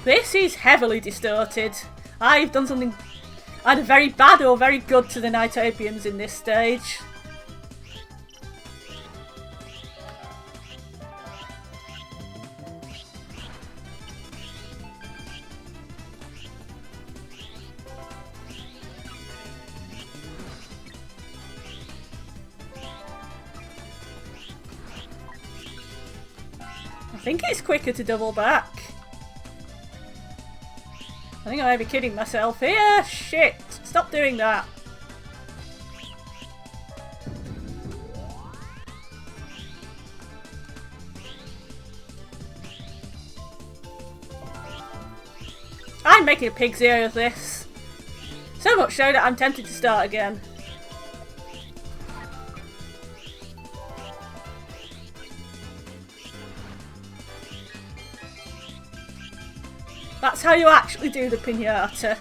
This is heavily distorted. I've done something either very bad or very good to the NiGHTs in this stage. I think it's quicker to double back. I think I might be kidding myself here. Shit! Stop doing that. I'm making a pig's ear of this. So much so that I'm tempted to start again. That's how you actually do the piñata.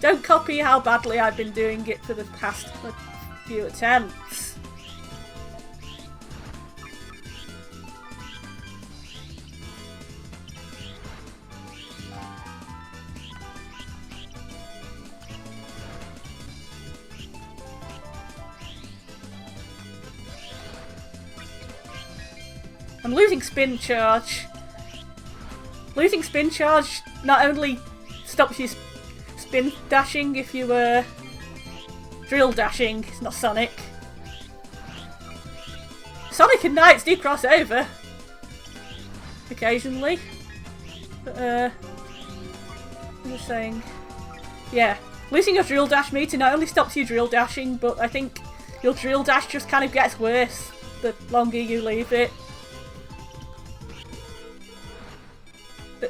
Don't copy how badly I've been doing it for the past few attempts. I'm losing spin charge. Losing spin charge not only stops you spin dashing if you drill dashing, it's not Sonic. Sonic and Knights do cross over occasionally. But I'm just saying, yeah, losing your drill dash meter not only stops you drill dashing, but I think your drill dash just kind of gets worse the longer you leave it.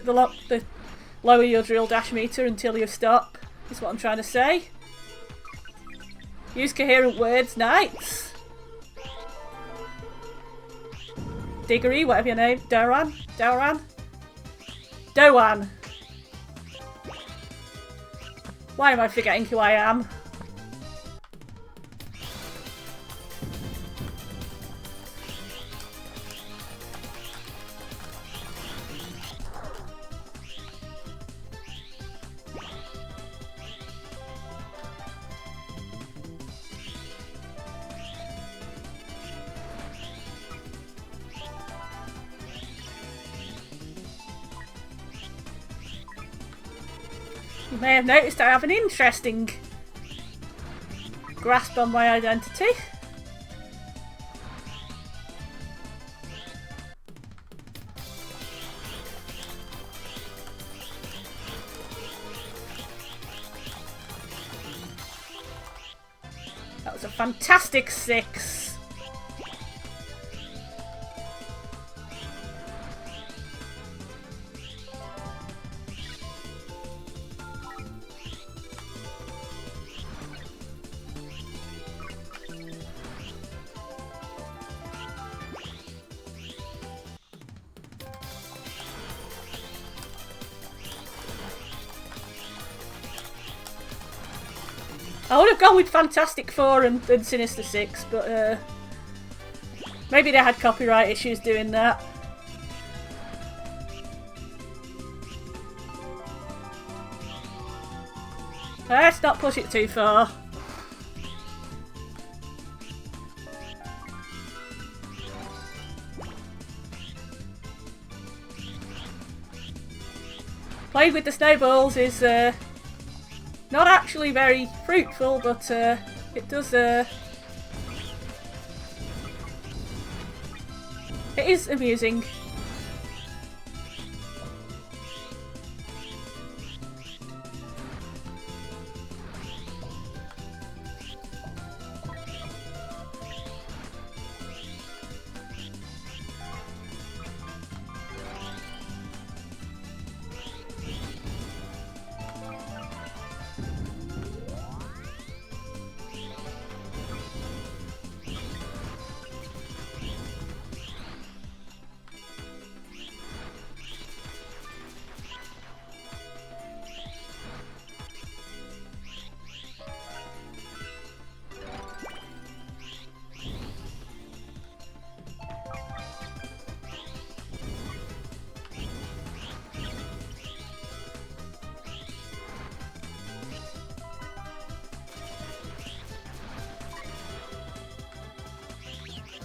The lower your drill dash meter until you stop, is what I'm trying to say. Use coherent words, Knights. Diggory, whatever your name. Doan? Doan. Why am I forgetting who I am? You may have noticed I have an interesting grasp on my identity. That was a fantastic 6. I would have gone with Fantastic 4 and Sinister 6, but maybe they had copyright issues doing that. Let's not push it too far. Playing with the snowballs is not actually very fruitful, but it does. It is amusing.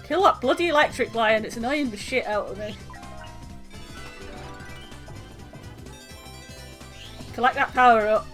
Kill that bloody electric lion, it's annoying the shit out of me. Collect that power up.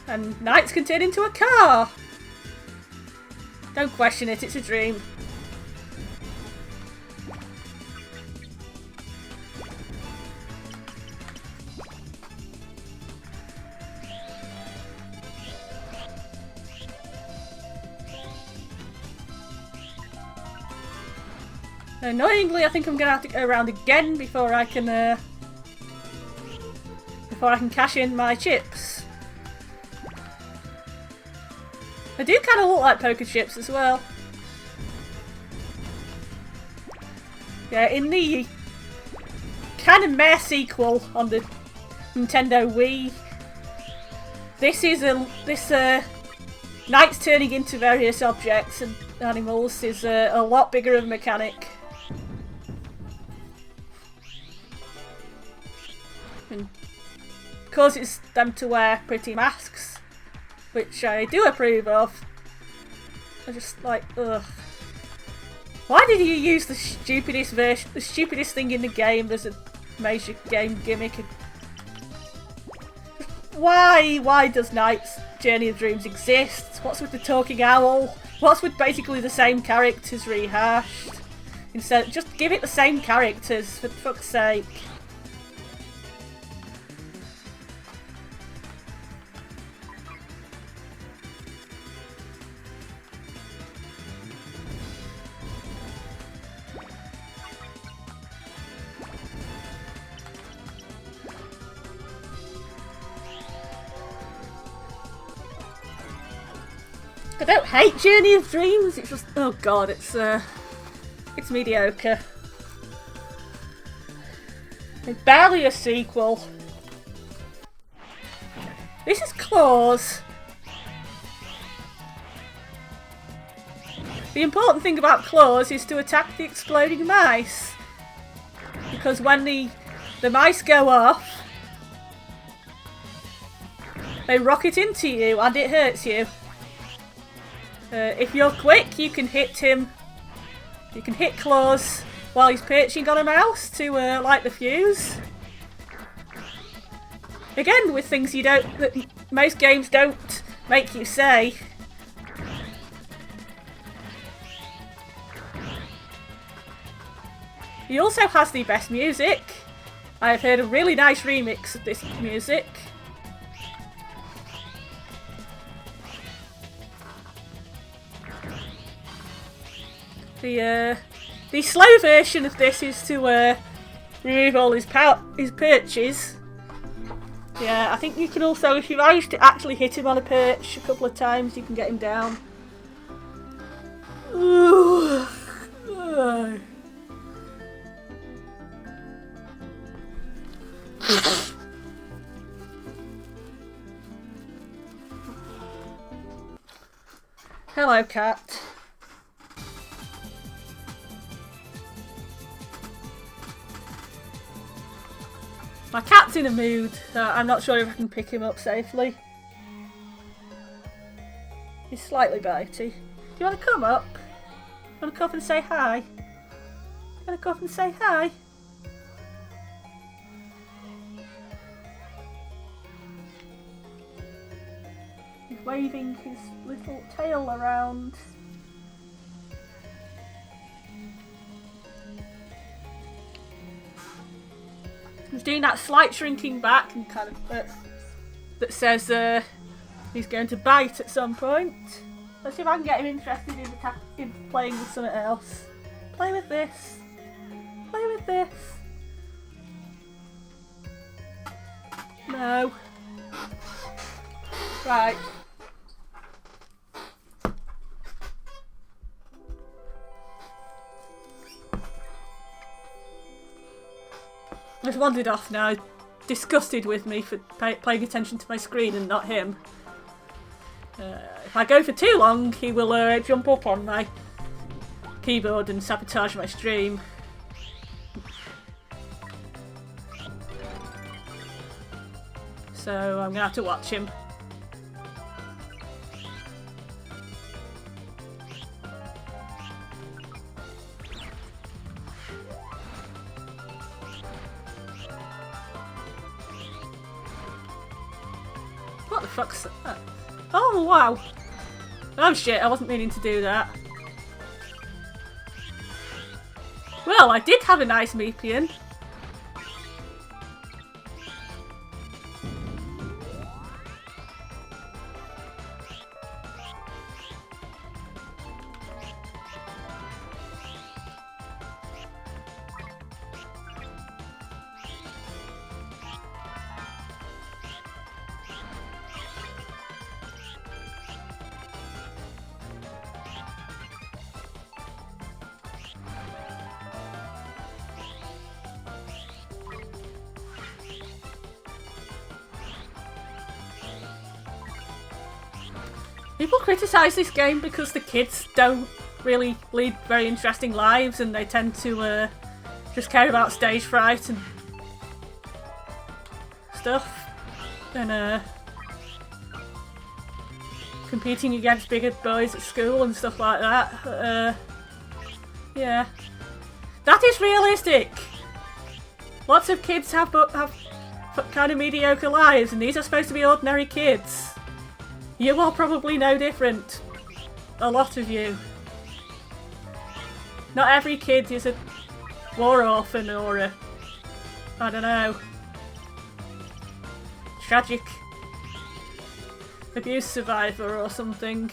And knights can turn into a car! Don't question it, it's a dream. Annoyingly, I think I'm gonna have to go around again before I can cash in my chips. They do kind of look like poker chips as well. Yeah, in the kind of meh sequel on the Nintendo Wii, this knights turning into various objects and animals is a lot bigger of a mechanic. And causes them to wear pretty masks, which I do approve of. I just like, ugh. Why did you use the stupidest thing in the game as a major game gimmick? Why does Knight's Journey of Dreams exist? What's with the talking owl? What's with basically the same characters rehashed? Instead, just give it the same characters, for fuck's sake. I don't hate Journey of Dreams, it's just, oh god, it's mediocre. It's barely a sequel. This is Claws. The important thing about Claws is to attack the exploding mice. Because when the mice go off, they rocket into you and it hurts you. If you're quick, you can hit him. You can hit Claws while he's perching on a mouse to light the fuse. Again, with things that most games don't make you say. He also has the best music. I have heard a really nice remix of this music. The slow version of this is to remove all his perches. Yeah, I think you can also, if you manage to actually hit him on a perch a couple of times, you can get him down. Ooh. Hello, cat. My cat's in a mood. I'm not sure if I can pick him up safely. He's slightly bitey. Do you want to come up? You want to come up and say hi? You want to come up and say hi? He's waving his little tail around. He's doing that slight shrinking back and kind of that says he's going to bite at some point. Let's see if I can get him interested in playing with something else. Play with this. Play with this. No. Right. He's wandered off now, disgusted with me for paying attention to my screen and not him. If I go for too long, he will jump up on my keyboard and sabotage my stream. So I'm going to have to watch him. What the fuck's that? Oh wow! Oh shit, I wasn't meaning to do that. Well, I did have a nice Meepian. People criticise this game because the kids don't really lead very interesting lives and they tend to just care about stage fright and stuff. And competing against bigger boys at school and stuff like that. Yeah. That is realistic! Lots of kids have kind of mediocre lives and these are supposed to be ordinary kids. You are probably no different. A lot of you. Not every kid is a war orphan or a, I don't know, tragic abuse survivor or something.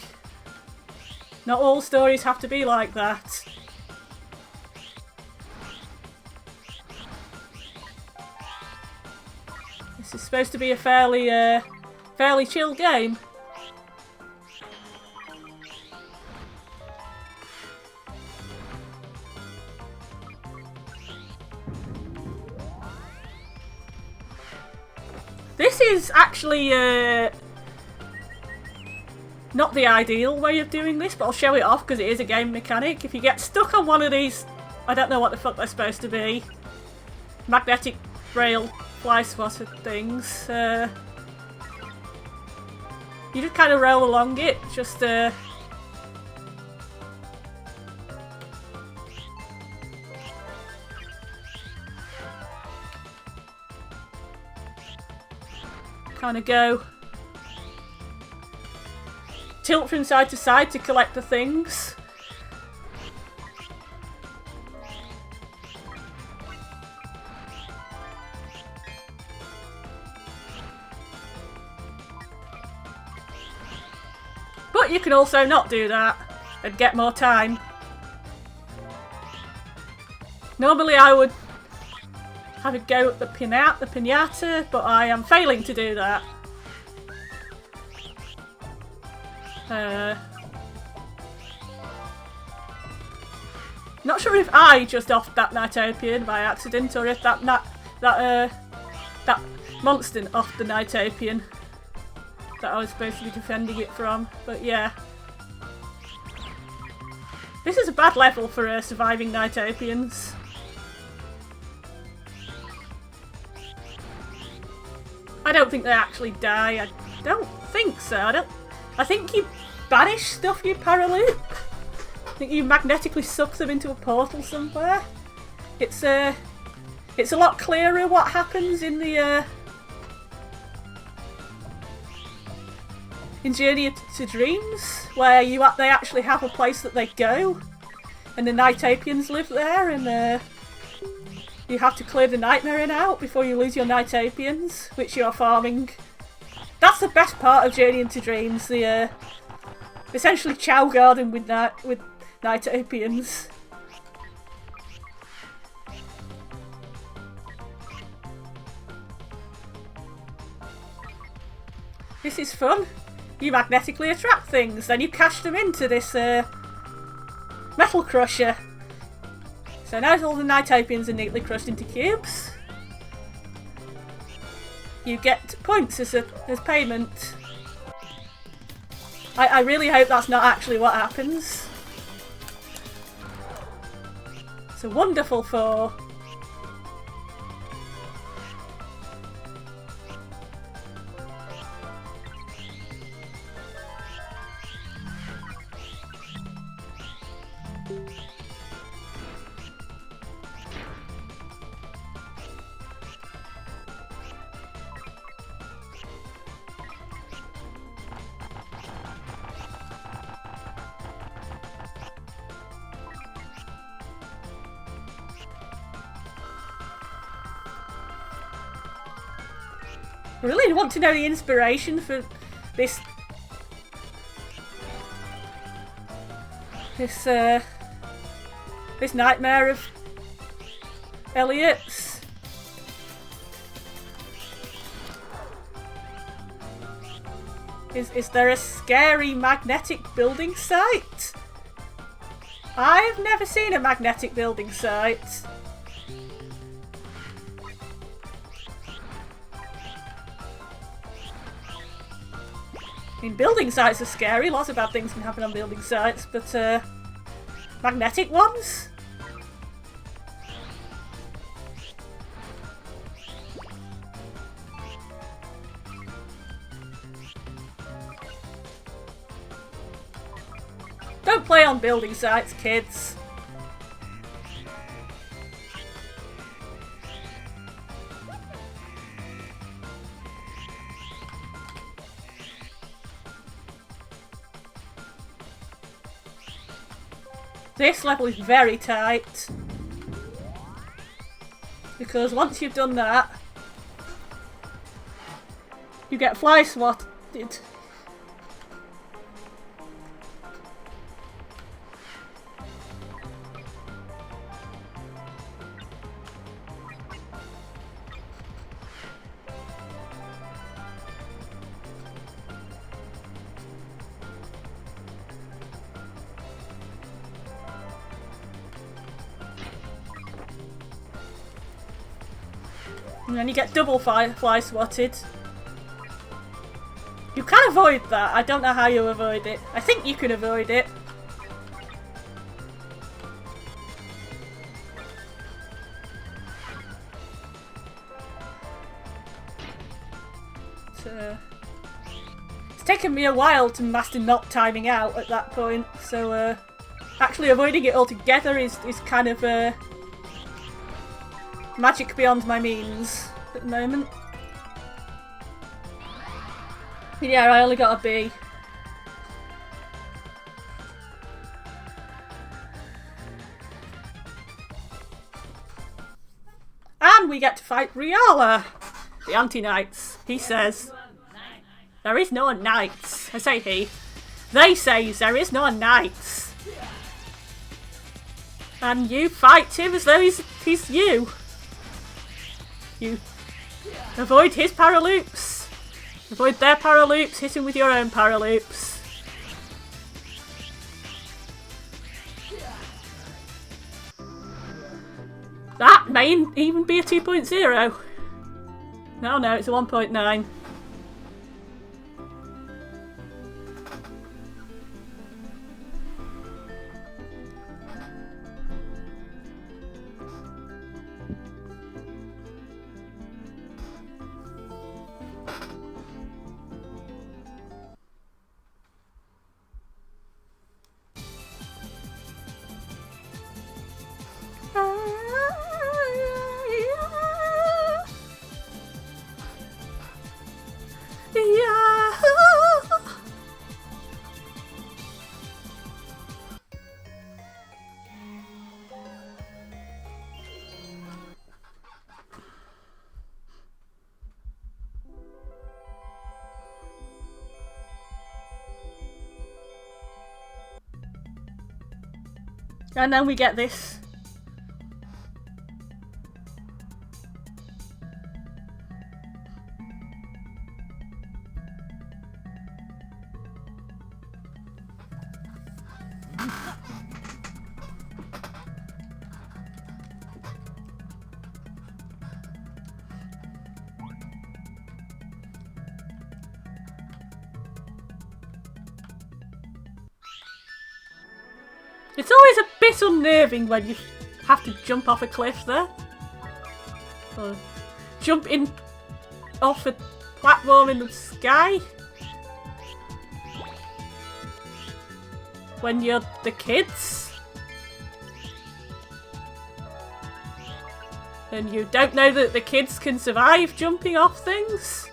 Not all stories have to be like that. This is supposed to be a fairly chill game. This is actually not the ideal way of doing this, but I'll show it off because it is a game mechanic. If you get stuck on one of these, I don't know what the fuck they're supposed to be, magnetic rail fly swatter things, you just kind of roll along it, just kind of go tilt from side to side to collect the things. But you can also not do that and get more time. Normally I would have a go at the pinata, but I am failing to do that. Not sure if I just offed that Nighttopian by accident, or if that monster offed the Nighttopian that I was supposed to be defending it from. But yeah, this is a bad level for surviving Nighttopians. I don't think they actually die. I don't think so. I think you banish stuff you paraloop. I think you magnetically suck them into a portal somewhere. It's a lot clearer what happens in the in Journey to Dreams, where they actually have a place that they go, and the Nighttopians live there, and you have to clear the Nightmare out before you lose your Nighttopians, which you're farming. That's the best part of Journey into Dreams, the essentially Chow Garden with Nighttopians. This is fun. You magnetically attract things, then you cash them into this metal crusher. So now all the Nighttopians are neatly crushed into cubes. You get points as payment. I really hope that's not actually what happens. It's a wonderful four. I really want to know the inspiration for this nightmare of Elliot's. Is there a scary magnetic building site? I've never seen a magnetic building site. I mean, building sites are scary, lots of bad things can happen on building sites, but magnetic ones? Don't play on building sites, kids. This level is very tight, because once you've done that, you get fly swatted. And then you get double fly swatted You can avoid that. I don't know how you avoid it. I think you can avoid it. It's taken me a while to master not timing out at that point, so actually avoiding it altogether is kind of magic beyond my means at the moment. But yeah, I only got a B. And we get to fight Riala, the anti-knights. He says, there is no knights. I say he. They say there is no knights. And you fight him as though he's you. You avoid his paraloops. Avoid their paraloops, hit him with your own paraloops. That may even be a 2.0. No, it's a 1.9. And then we get this. It's always a bit unnerving when you have to jump off a cliff there. Or jump in off a platform in the sky. When you're the kids. And you don't know that the kids can survive jumping off things.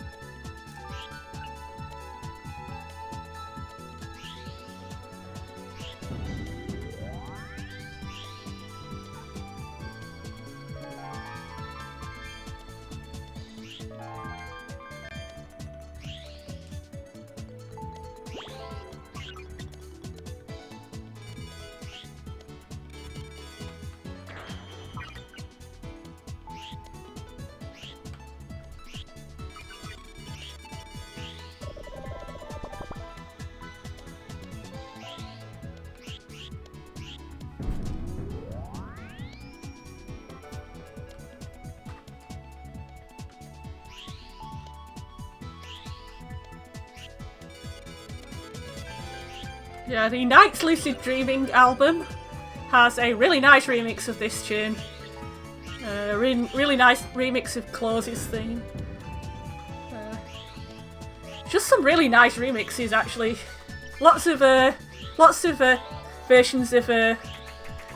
Yeah, the Night's Lucid Dreaming album has a really nice remix of this tune. Really nice remix of Claus's theme. Just some really nice remixes, actually. Lots of versions of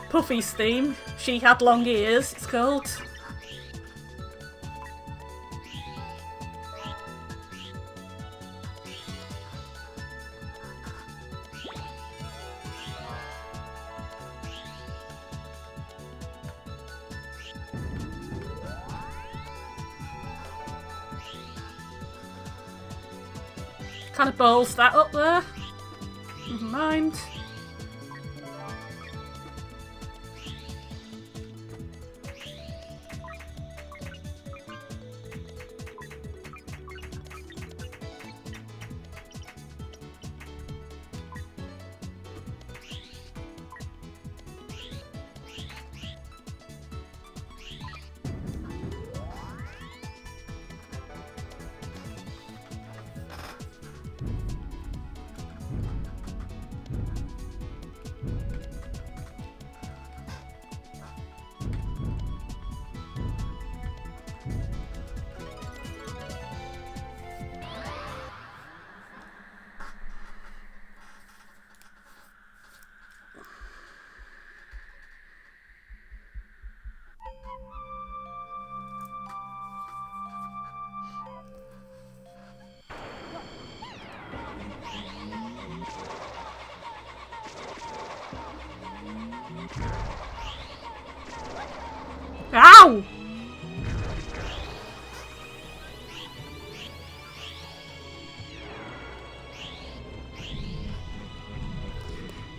Puffy's theme. She Had Long Ears, it's called. Kind of bowls that up there. Never mind. Ow!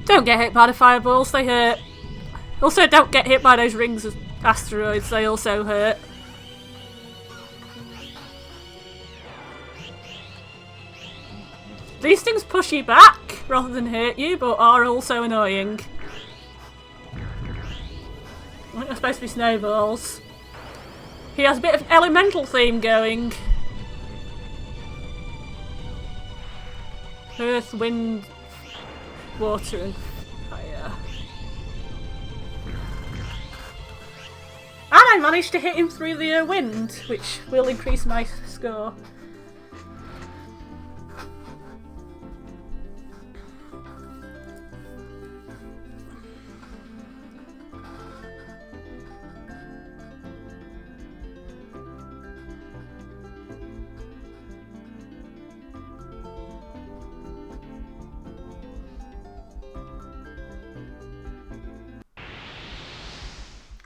Don't get hit by the fireballs, they hurt. Also, don't get hit by those rings of asteroids, they also hurt. These things push you back rather than hurt you, but are also annoying. I think they're supposed to be snowballs. He has a bit of an elemental theme going. Earth, wind, water and fire. And I managed to hit him through the wind, which will increase my score.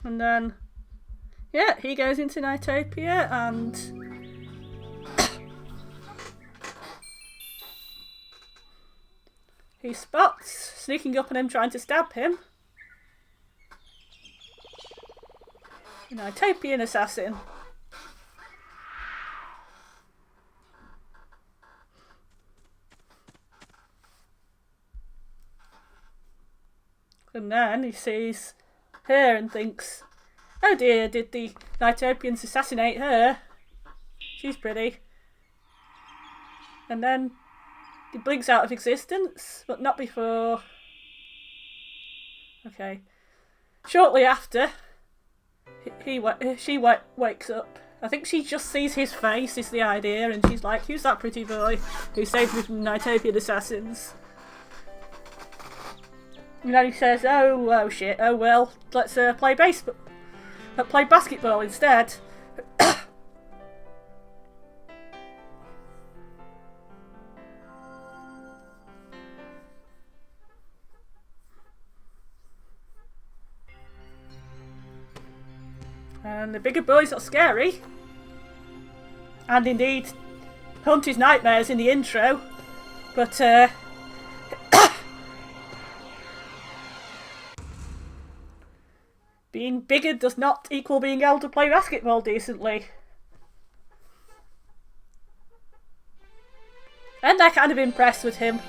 And then, yeah, he goes into NiGHTopia and he spots sneaking up on him trying to stab him an NiGHTopian assassin. And then he sees her and thinks, oh dear, did the NiGHTopians assassinate her? She's pretty. And then he blinks out of existence, but not before. Okay. Shortly after, she wakes up. I think she just sees his face is the idea, and she's like, who's that pretty boy who saved me from NiGHTopian assassins? And then he says, oh shit, oh well, let's play basketball instead. And the bigger boys are scary. And indeed, haunt his nightmares in the intro. But, being bigger does not equal being able to play basketball decently. And they're kind of impressed with him.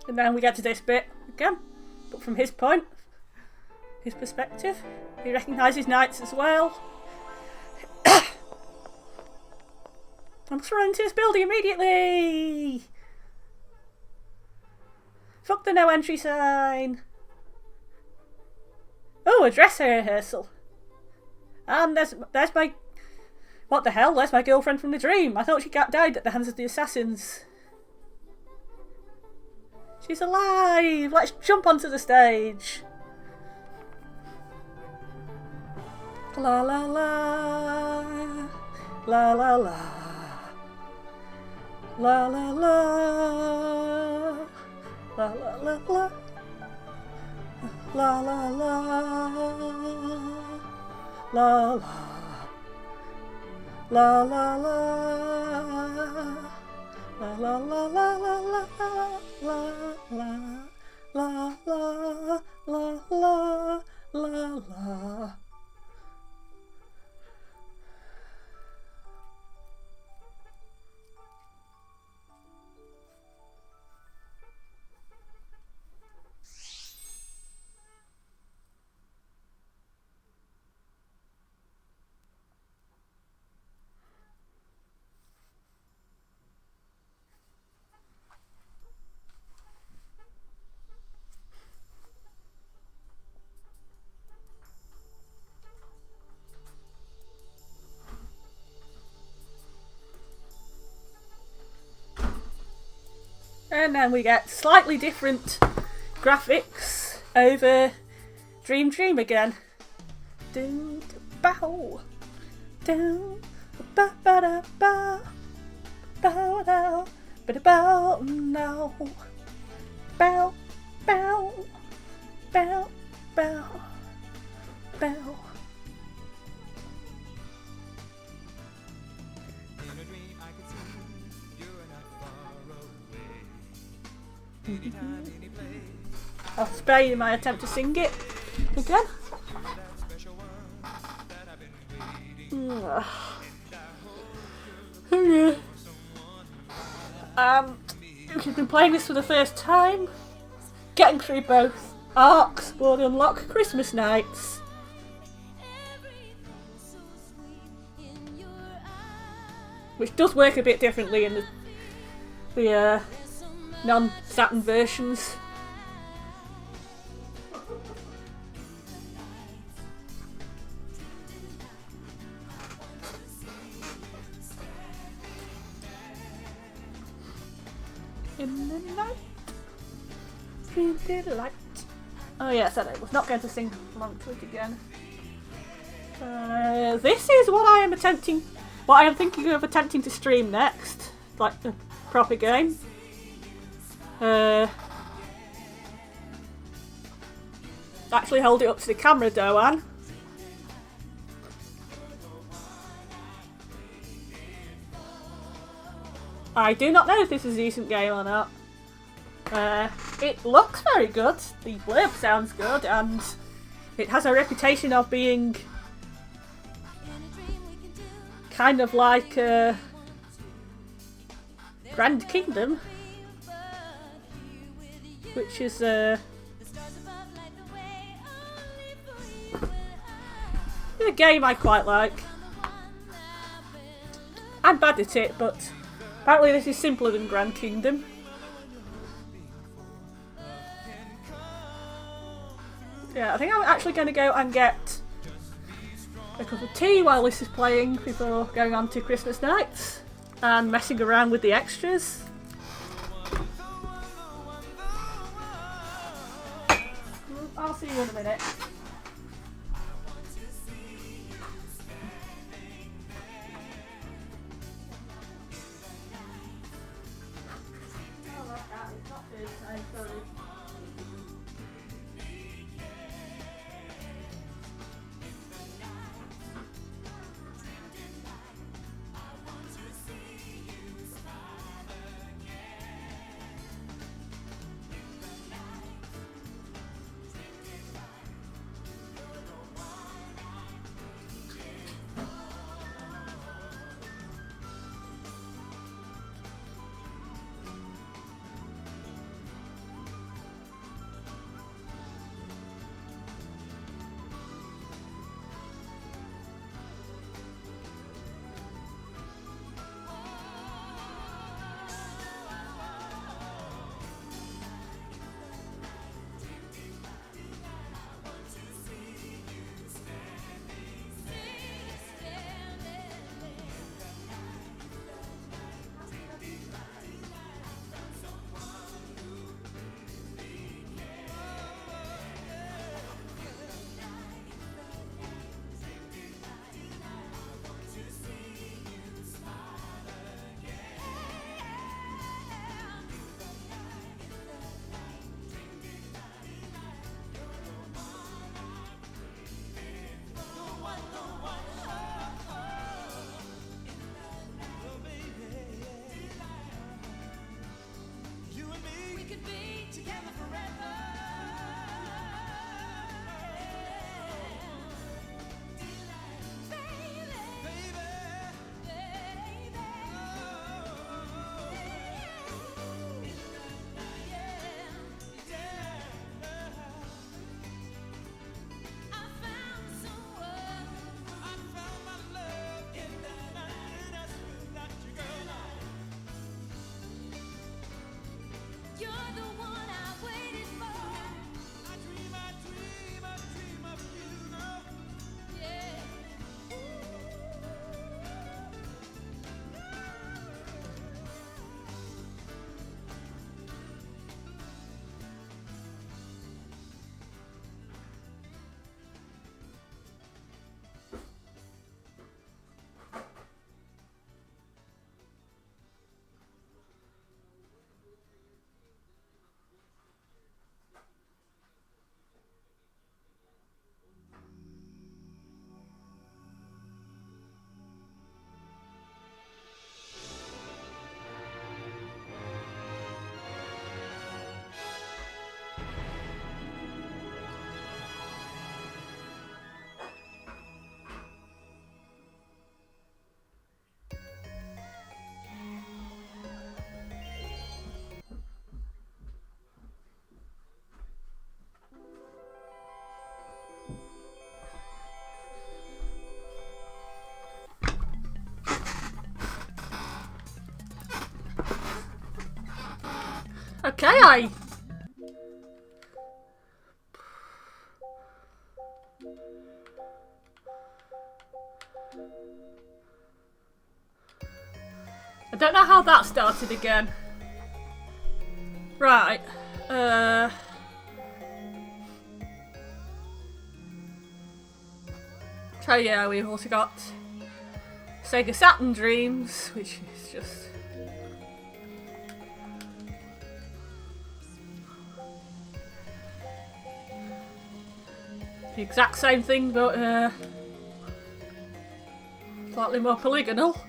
And then we get to this bit again, but from his perspective. He recognises knights as well. I must run into this building immediately! Fuck the no entry sign! Oh, a dress rehearsal! And there's my... What the hell? There's my girlfriend from the dream! I thought she died at the hands of the assassins. She's alive! Let's jump onto the stage! La la la, la la la, la la la, la la la la, la la la, la la, la la la, la la la la la la la la la la la. again, and we get slightly different graphics over Dream Dream again. Dun, bow, down, ba ba da ba, bow down, ba da bow now, bow, bow, bow, bow, bow. I'll spare you my attempt to sing it again. If you've been playing this for the first time, getting through both arcs will unlock Christmas nights. Which does work a bit differently in the non-Saturn versions. In the night, in the light. Oh yes, I was not going to sing along to it again. This is what I am thinking of attempting to stream next, like the proper game. Actually hold it up to the camera, Doan. I do not know if this is a decent game or not. It looks very good, the blurb sounds good, and it has a reputation of being kind of like Grand Kingdom, which is a game I quite like. I'm bad at it, but apparently this is simpler than Grand Kingdom. Yeah, I think I'm actually going to go and get a cup of tea while this is playing before going on to Christmas nights and messing around with the extras. I'll see you in a minute. Why? I don't know how that started again. Right. So yeah, we've also got Sega Saturn Dreams, which is just... the exact same thing, but slightly more polygonal.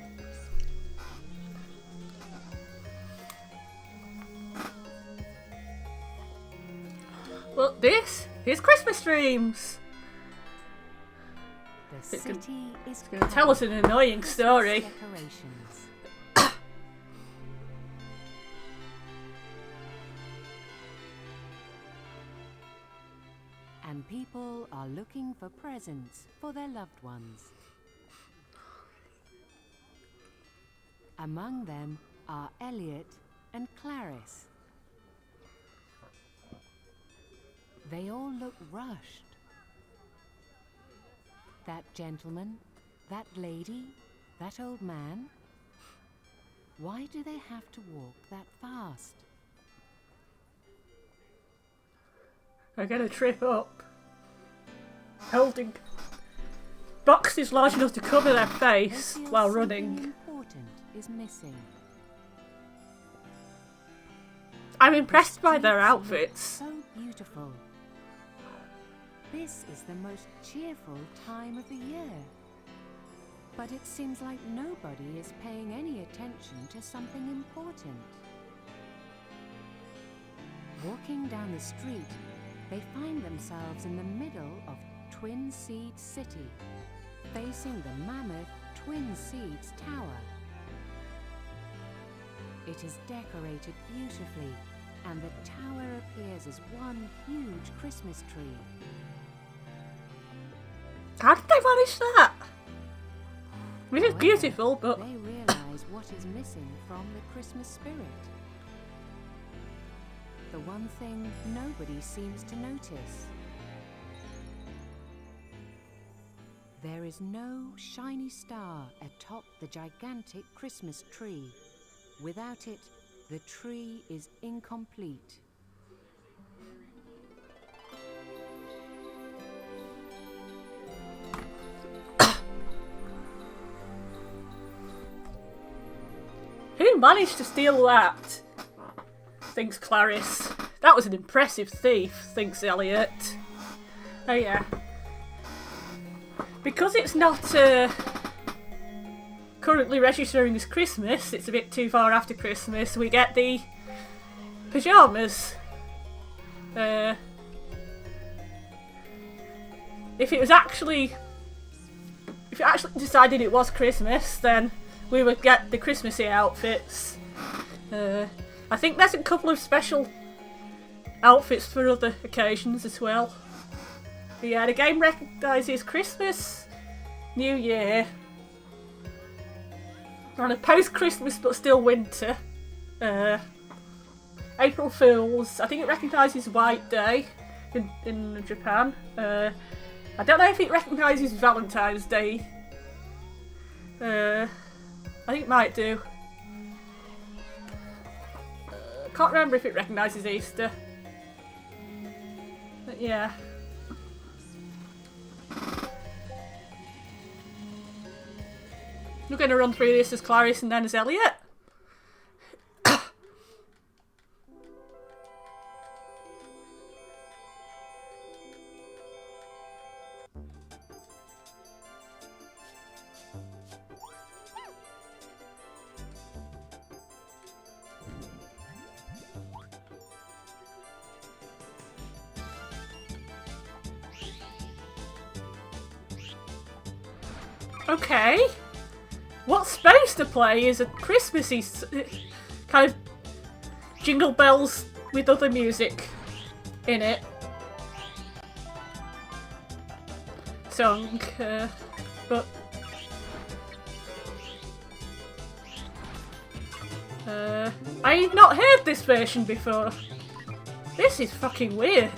Well, this is Christmas Dreams. The city is going to tell us an annoying story. And people are looking for presents for their loved ones. Among them are Elliot and Clarice. They all look rushed. That gentleman, that lady, that old man. Why do they have to walk that fast? They're going to trip up. Holding boxes large enough to cover their face while running. Important is missing. I'm impressed by their outfits. So beautiful. This is the most cheerful time of the year. But it seems like nobody is paying any attention to something important. Walking down the street, they find themselves in the middle of Twin Seeds City, facing the mammoth Twin Seeds Tower. It is decorated beautifully, and the tower appears as one huge Christmas tree. How did they manage that? I mean, it's beautiful, but... they realise what is missing from the Christmas spirit. The one thing nobody seems to notice. There is no shiny star atop the gigantic Christmas tree. Without it, the tree is incomplete. Who managed to steal that? Thinks Clarice. That was an impressive thief, thinks Elliot. Oh yeah. Because it's not currently registering as Christmas, it's a bit too far after Christmas, we get the pyjamas. If it actually decided it was Christmas, then we would get the Christmassy outfits. I think there's a couple of special outfits for other occasions as well. But yeah, the game recognises Christmas, New Year, on a post-Christmas but still winter. April Fools. I think it recognises White Day in Japan. I don't know if it recognises Valentine's Day. I think it might do. Can't remember if it recognises Easter. But yeah. We're going to run through this as Clarice and then as Elliot. Okay. What's supposed to play is a Christmassy kind of jingle bells with other music in it song, but I've not heard this version before. This is fucking weird.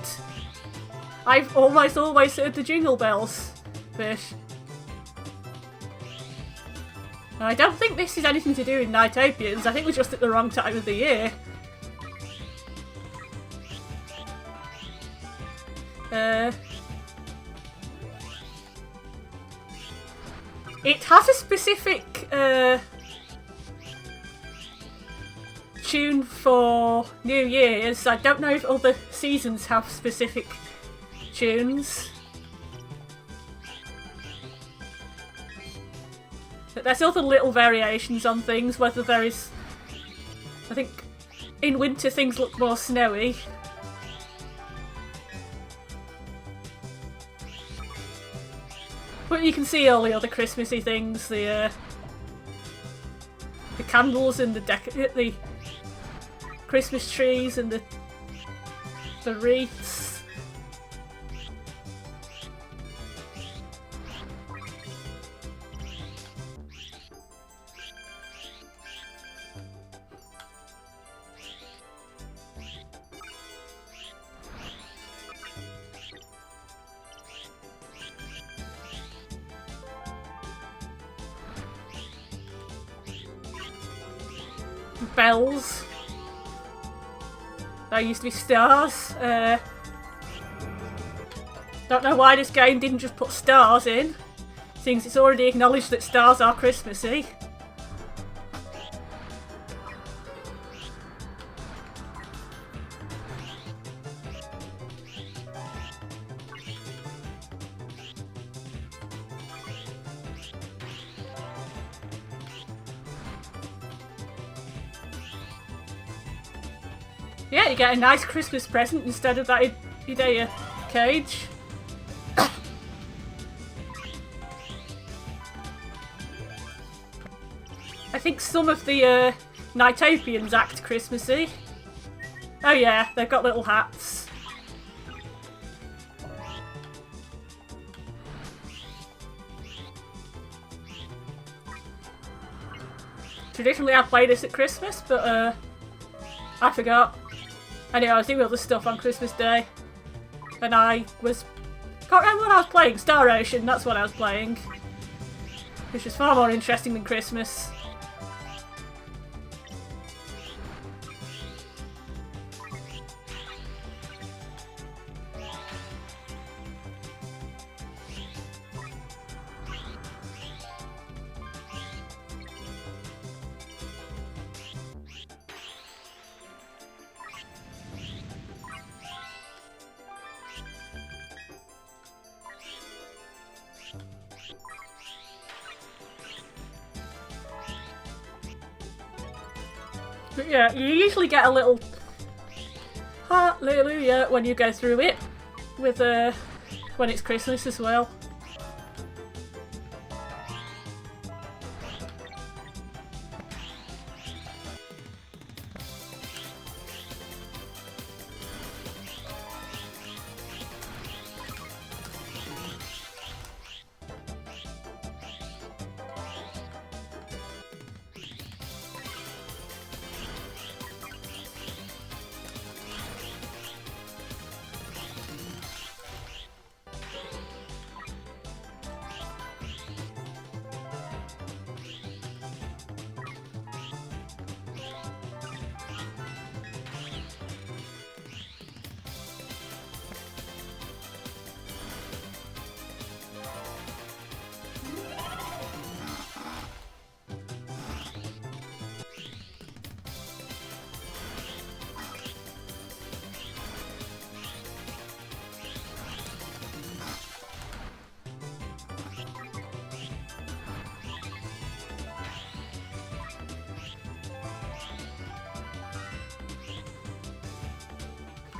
I've almost always heard the Jingle Bells fish. And I don't think this is anything to do with NiGHTs. I think we're just at the wrong time of the year. It has a specific tune for New Year's. I don't know if other seasons have specific tunes. But there's other little variations on things, whether there is... I think in winter things look more snowy. But you can see all the other Christmassy things, the candles and the Christmas trees and the wreaths. Bells. There used to be stars. Don't know why this game didn't just put stars in, since it's already acknowledged that stars are Christmassy. Yeah, you get a nice Christmas present instead of that Idea cage. I think some of the NiGHTians act Christmassy. Oh yeah, they've got little hats. Traditionally I play this at Christmas, but I forgot. Anyway, I was doing other stuff on Christmas Day. And can't remember what I was playing. Star Ocean, that's what I was playing. Which was far more interesting than Christmas. But yeah, you usually get a little hallelujah when you go through it, with when it's Christmas as well.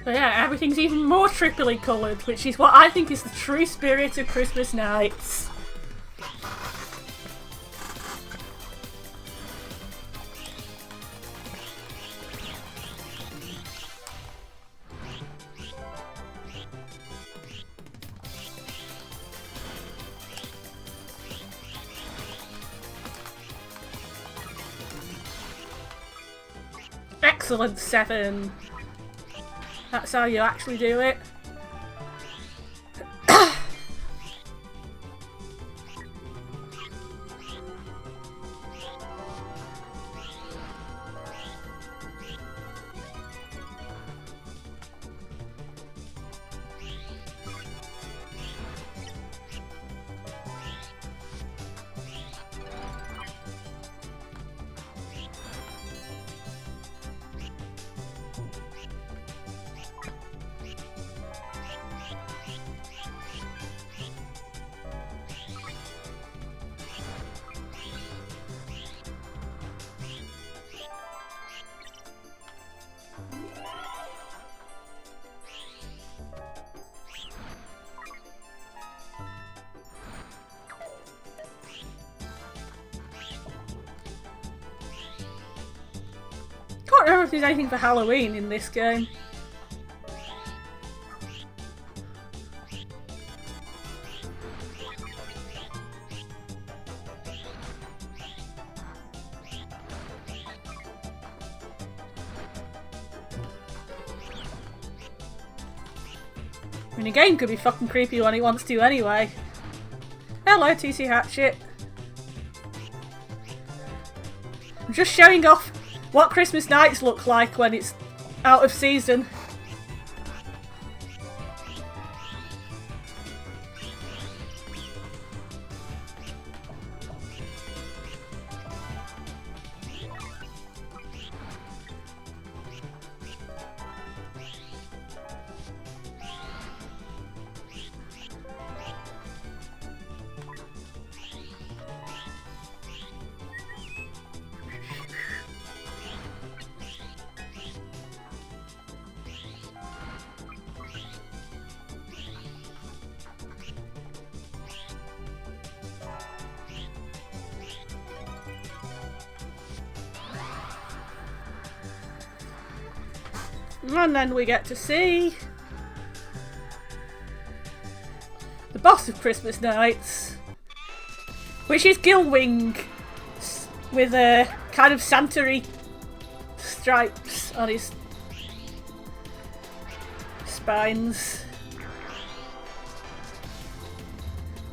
But yeah, everything's even more triply coloured, which is what I think is the true spirit of Christmas nights. Excellent 7. That's how you actually do it. Can't remember if there's anything for Halloween in this game. I mean, the game could be fucking creepy when it wants to anyway. Hello, TC Hatchet. I'm just showing off what Christmas nights look like when it's out of season. And then we get to see the boss of Christmas Nights, which is Gilwing, with a kind of Santa-y stripes on his spines.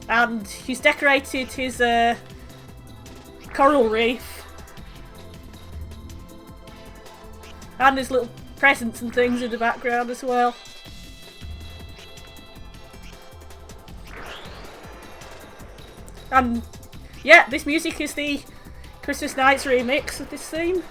And he's decorated his coral reef and his little presents and things in the background as well. And yeah, this music is the Christmas Nights remix of this theme.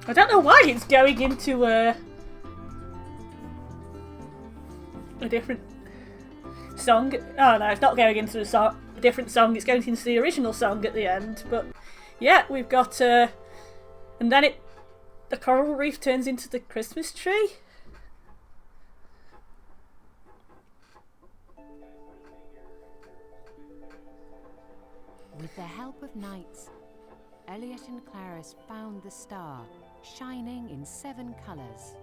I don't know why it's going into a different song. Oh no, it's not going into a different song, it's going into the original song at the end. But yeah, we've got and then the coral reef turns into the Christmas tree. With the help of knights, Elliot and Clarice found the star, shining in 7 colours.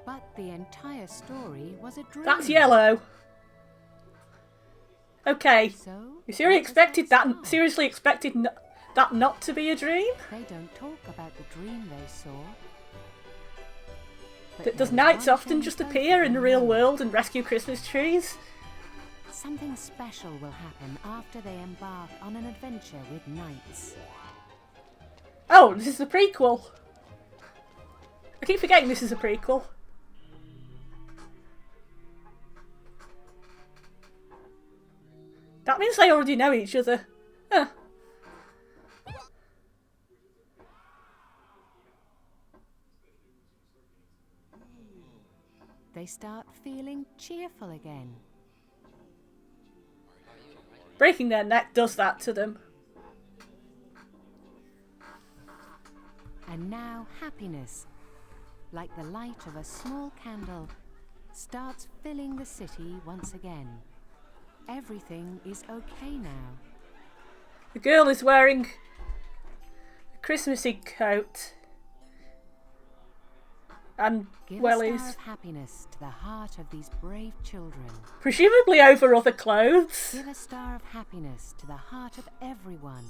But the entire story was a dream. That's yellow. Okay. So, you seriously expected that? Seriously expected that not to be a dream? They don't talk about the dream they saw. Does knights often just appear in the real world and rescue Christmas trees? Something special will happen after they embark on an adventure with knights. Oh, this is a prequel. I keep forgetting this is a prequel. That means they already know each other. Huh. They start feeling cheerful again. Breaking their neck does that to them. And now happiness, like the light of a small candle, starts filling the city once again. Everything is okay now. The girl is wearing a Christmassy coat. And Give well, a is star of happiness to the heart of these brave children. presumably over other clothes. Give a star of happiness to the heart of everyone.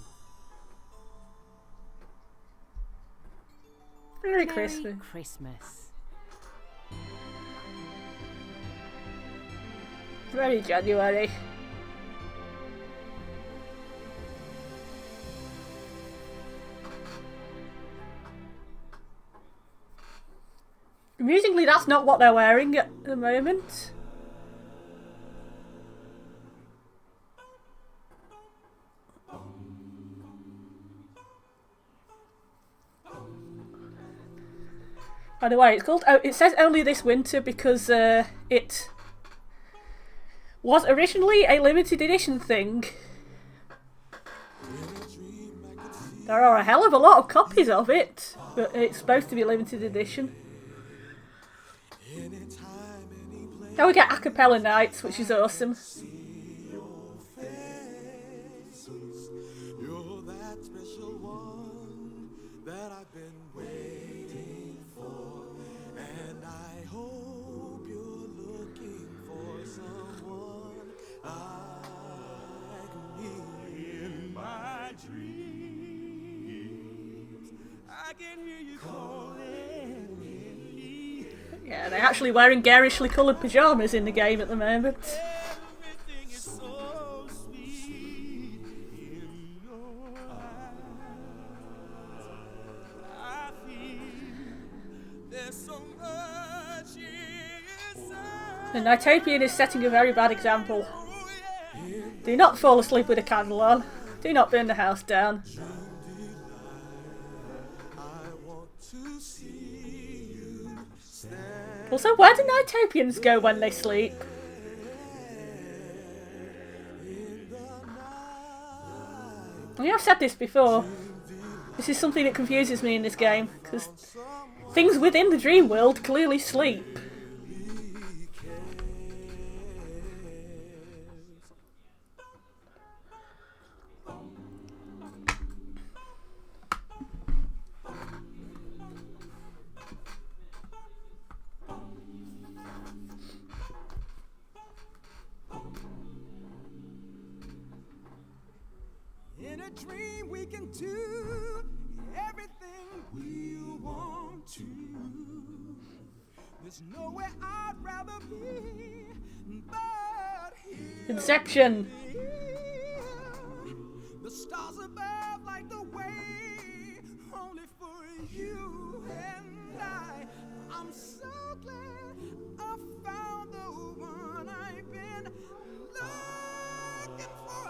Merry Merry Christmas. Christmas. Very January. Amusingly, that's not what they're wearing at the moment. By the way, it's called. Oh, it says only this winter because it was originally a limited edition thing. There are a hell of a lot of copies of it, but it's supposed to be limited edition. Now we get a cappella nights, which is awesome. You're that special one that I've been waiting for, and I hope you're looking for someone like me. In my dreams, I can hear you calling me. Yeah, they're actually wearing garishly coloured pyjamas in the game at the moment. Everything is so sweet in your eyes. I feel there's so much inside. The NiGHTian is setting a very bad example. Do not fall asleep with a candle on. Do not burn the house down. I want to see you stand. Also, where do NiGHTians go when they sleep? I mean, I've said this before. This is something that confuses me in this game, because things within the dream world clearly sleep. In a dream we can do everything we want to. There's nowhere I'd rather be but here. Inception. The stars above light the way only for you and I. I'm so glad I found the one I've been looking for.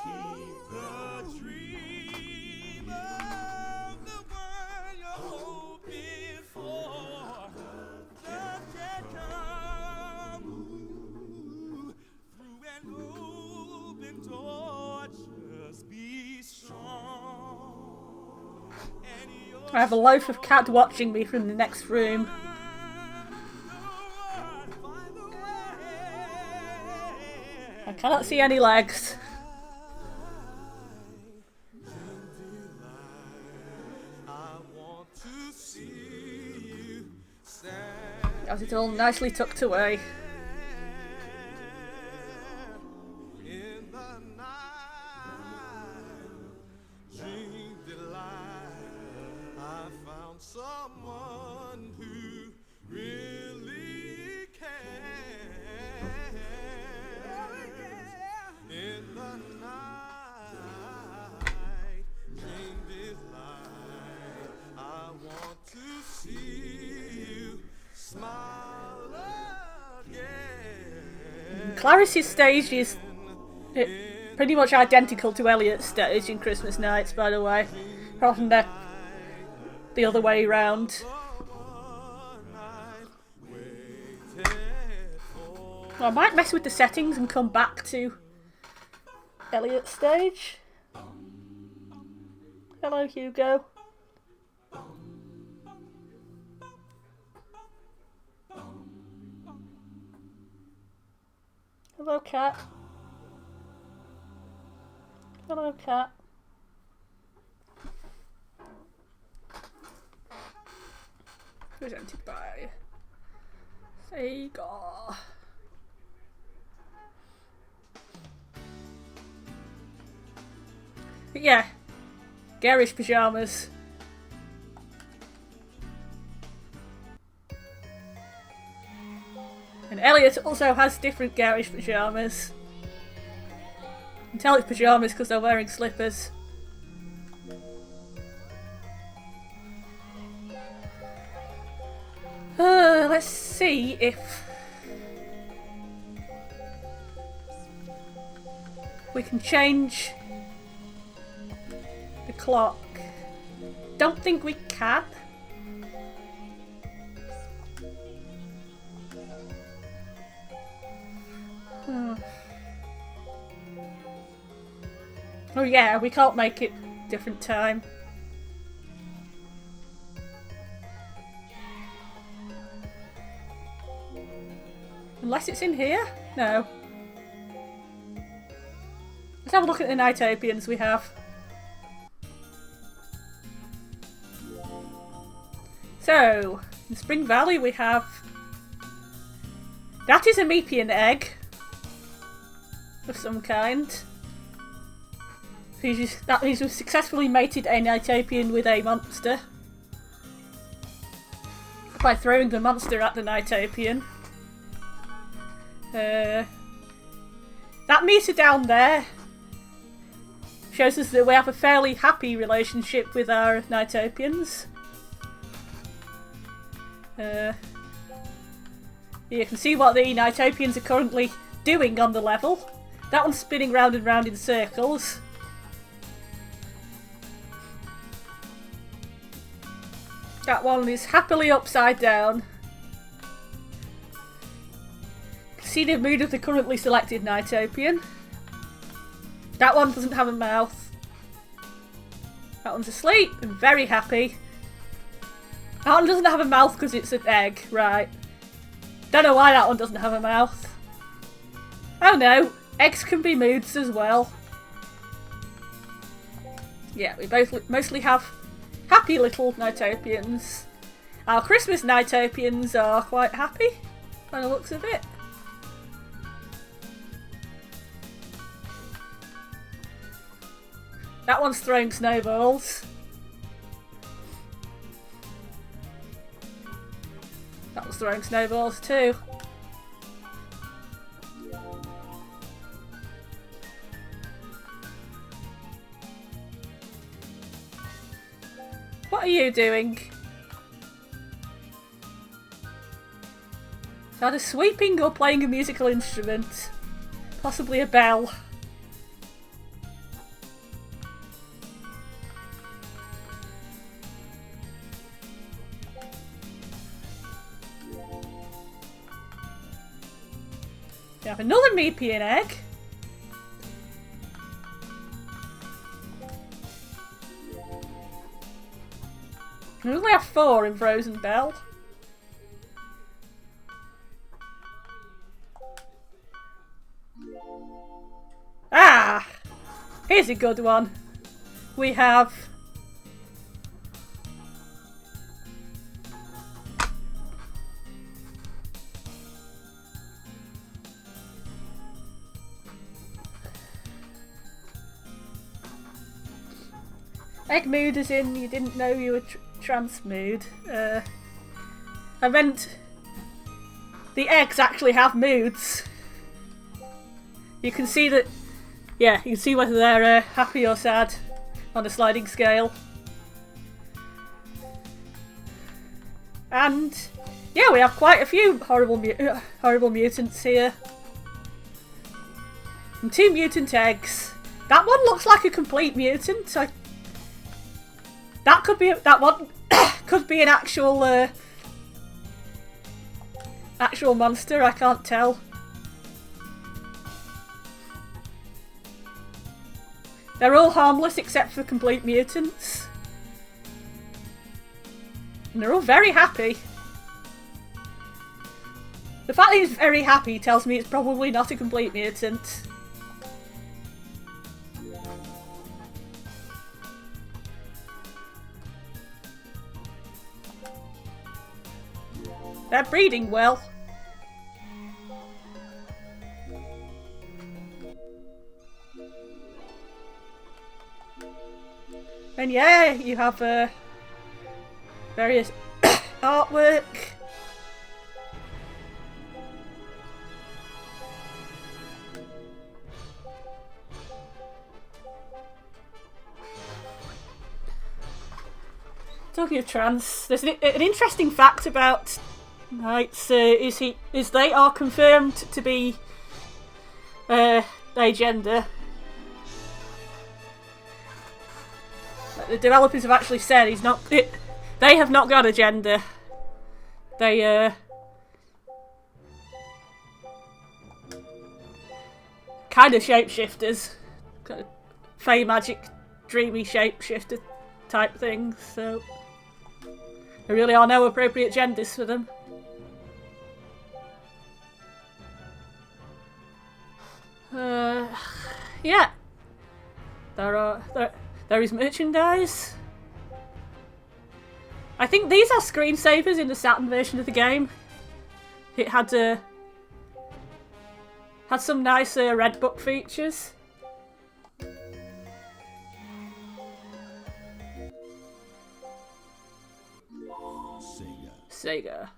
Keep the dream of the one you're hoping for. Love can come through an open door. Just be strong. And I have a loaf of cat watching me from the next room. I cannot see any legs. Has it all nicely tucked away. in the night, dream delight. I found someone who really cares. In the night, dream delight. I want to see you smile again. Clarice's stage is pretty much identical to Elliot's stage in Christmas Nights, by the way. Rather than the other way round. I might mess with the settings and come back to Elliot's stage. Hello, Hugo. Hello, cat. Hello, cat. Presented by Sega. But yeah, garish pyjamas. And Elliot also has different garish pyjamas. You can tell it's pyjamas because they're wearing slippers. Let's see if we can change the clock. Don't think we can. Oh yeah, we can't make it different time. Unless it's in here? No. Let's have a look at the NiGHTs we have. So, in Spring Valley we have... That is a Mepian egg. Of some kind. That means we've successfully mated a NiGHTian with a monster. By throwing the monster at the NiGHTian. That meter down there shows us that we have a fairly happy relationship with our NiGHTians. You can see what the NiGHTians are currently doing on the level. That one's spinning round and round in circles. That one is happily upside down. See the mood of the currently selected NiGHTian. That one doesn't have a mouth. That one's asleep and very happy. That one doesn't have a mouth because it's an egg, right. Don't know why that one doesn't have a mouth. Oh no, eggs can be moods as well. Yeah, we both mostly have happy little NiGHTians. Our Christmas NiGHTians are quite happy, by the looks of it. That one's throwing snowballs. That was throwing snowballs too. What are you doing? Either sweeping or playing a musical instrument. Possibly a bell. We have another Mepian egg. We only have 4 in Frozen Bell. Ah! Here's a good one. We have... Egg mood as in you didn't know you were trans mood. I meant the eggs actually have moods. You can see that, yeah, you can see whether they're happy or sad on a sliding scale. And yeah, we have quite a few horrible mutants here. And 2 mutant eggs. That one looks like a complete mutant. That could be that one could be an actual actual monster. I can't tell. They're all harmless except for complete mutants, and they're all very happy. The fact that he's very happy tells me it's probably not a complete mutant. They're breeding well. And yeah, you have various artwork. Talking of trans, there's an interesting fact about Knights. Is they are confirmed to be agender. The developers have actually said he's not. They have not got a gender. They kind of shapeshifters, kind of fey magic, dreamy shapeshifter type things. So there really are no appropriate genders for them. Yeah, there is merchandise. I think these are screensavers in the Saturn version of the game. It had some nice red book features. Sega.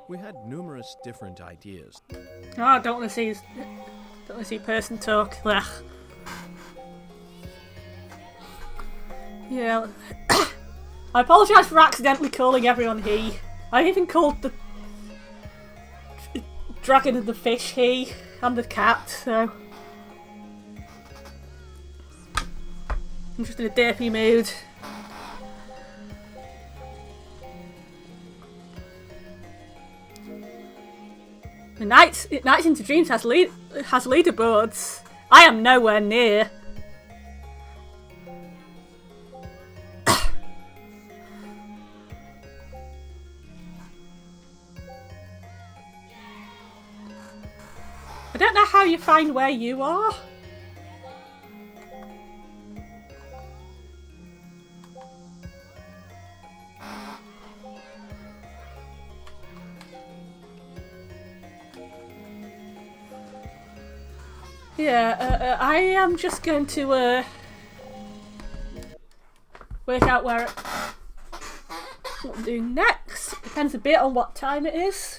We had numerous different ideas. Oh, I don't want to see person talk. Ugh. Yeah. I apologise for accidentally calling everyone he. I even called the dragon and the fish he, and the cat, so I'm just in a derpy mood. The Nights into Dreams has leaderboards. I am nowhere near. I don't know how you find where you are. Yeah, I am just going to work out what I'm doing next. Depends a bit on what time it is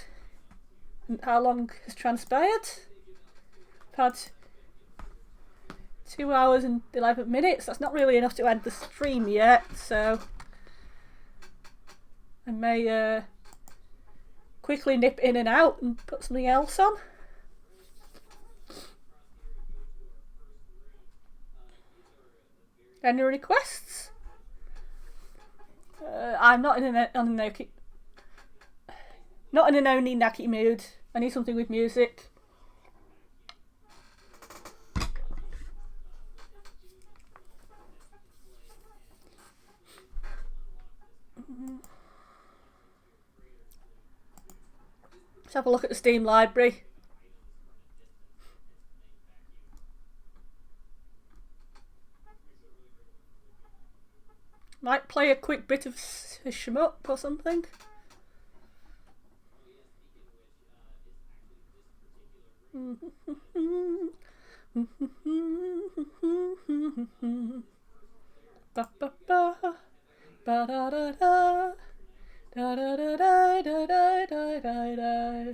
and how long has transpired. I've had 2 hours and 11 minutes. That's not really enough to end the stream yet, so I may quickly nip in and out and put something else on. Any requests? I'm not in a Oni Naki mood. I need something with music. Let's have a look at the Steam library. Might play a quick bit of shmup or something. Ba ba ba ba da da da Da da da da da da da da da.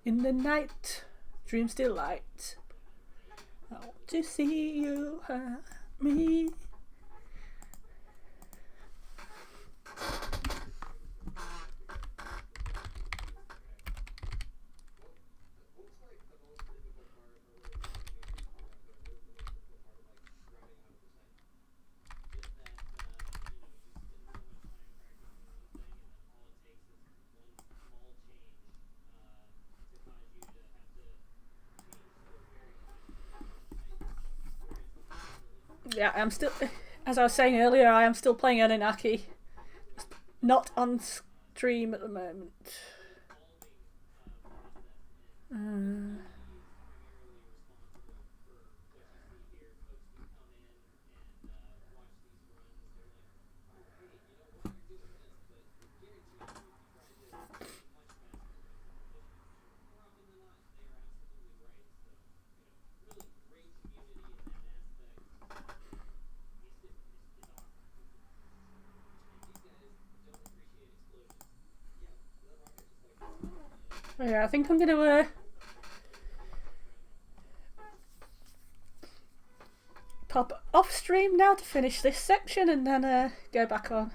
In the night, dreams delight. I want to see you hurt me. Yeah, I'm still, as I was saying earlier, I am still playing Anunnaki. Not on stream at the moment. Yeah, I think I'm going to pop off stream now to finish this section and then go back on.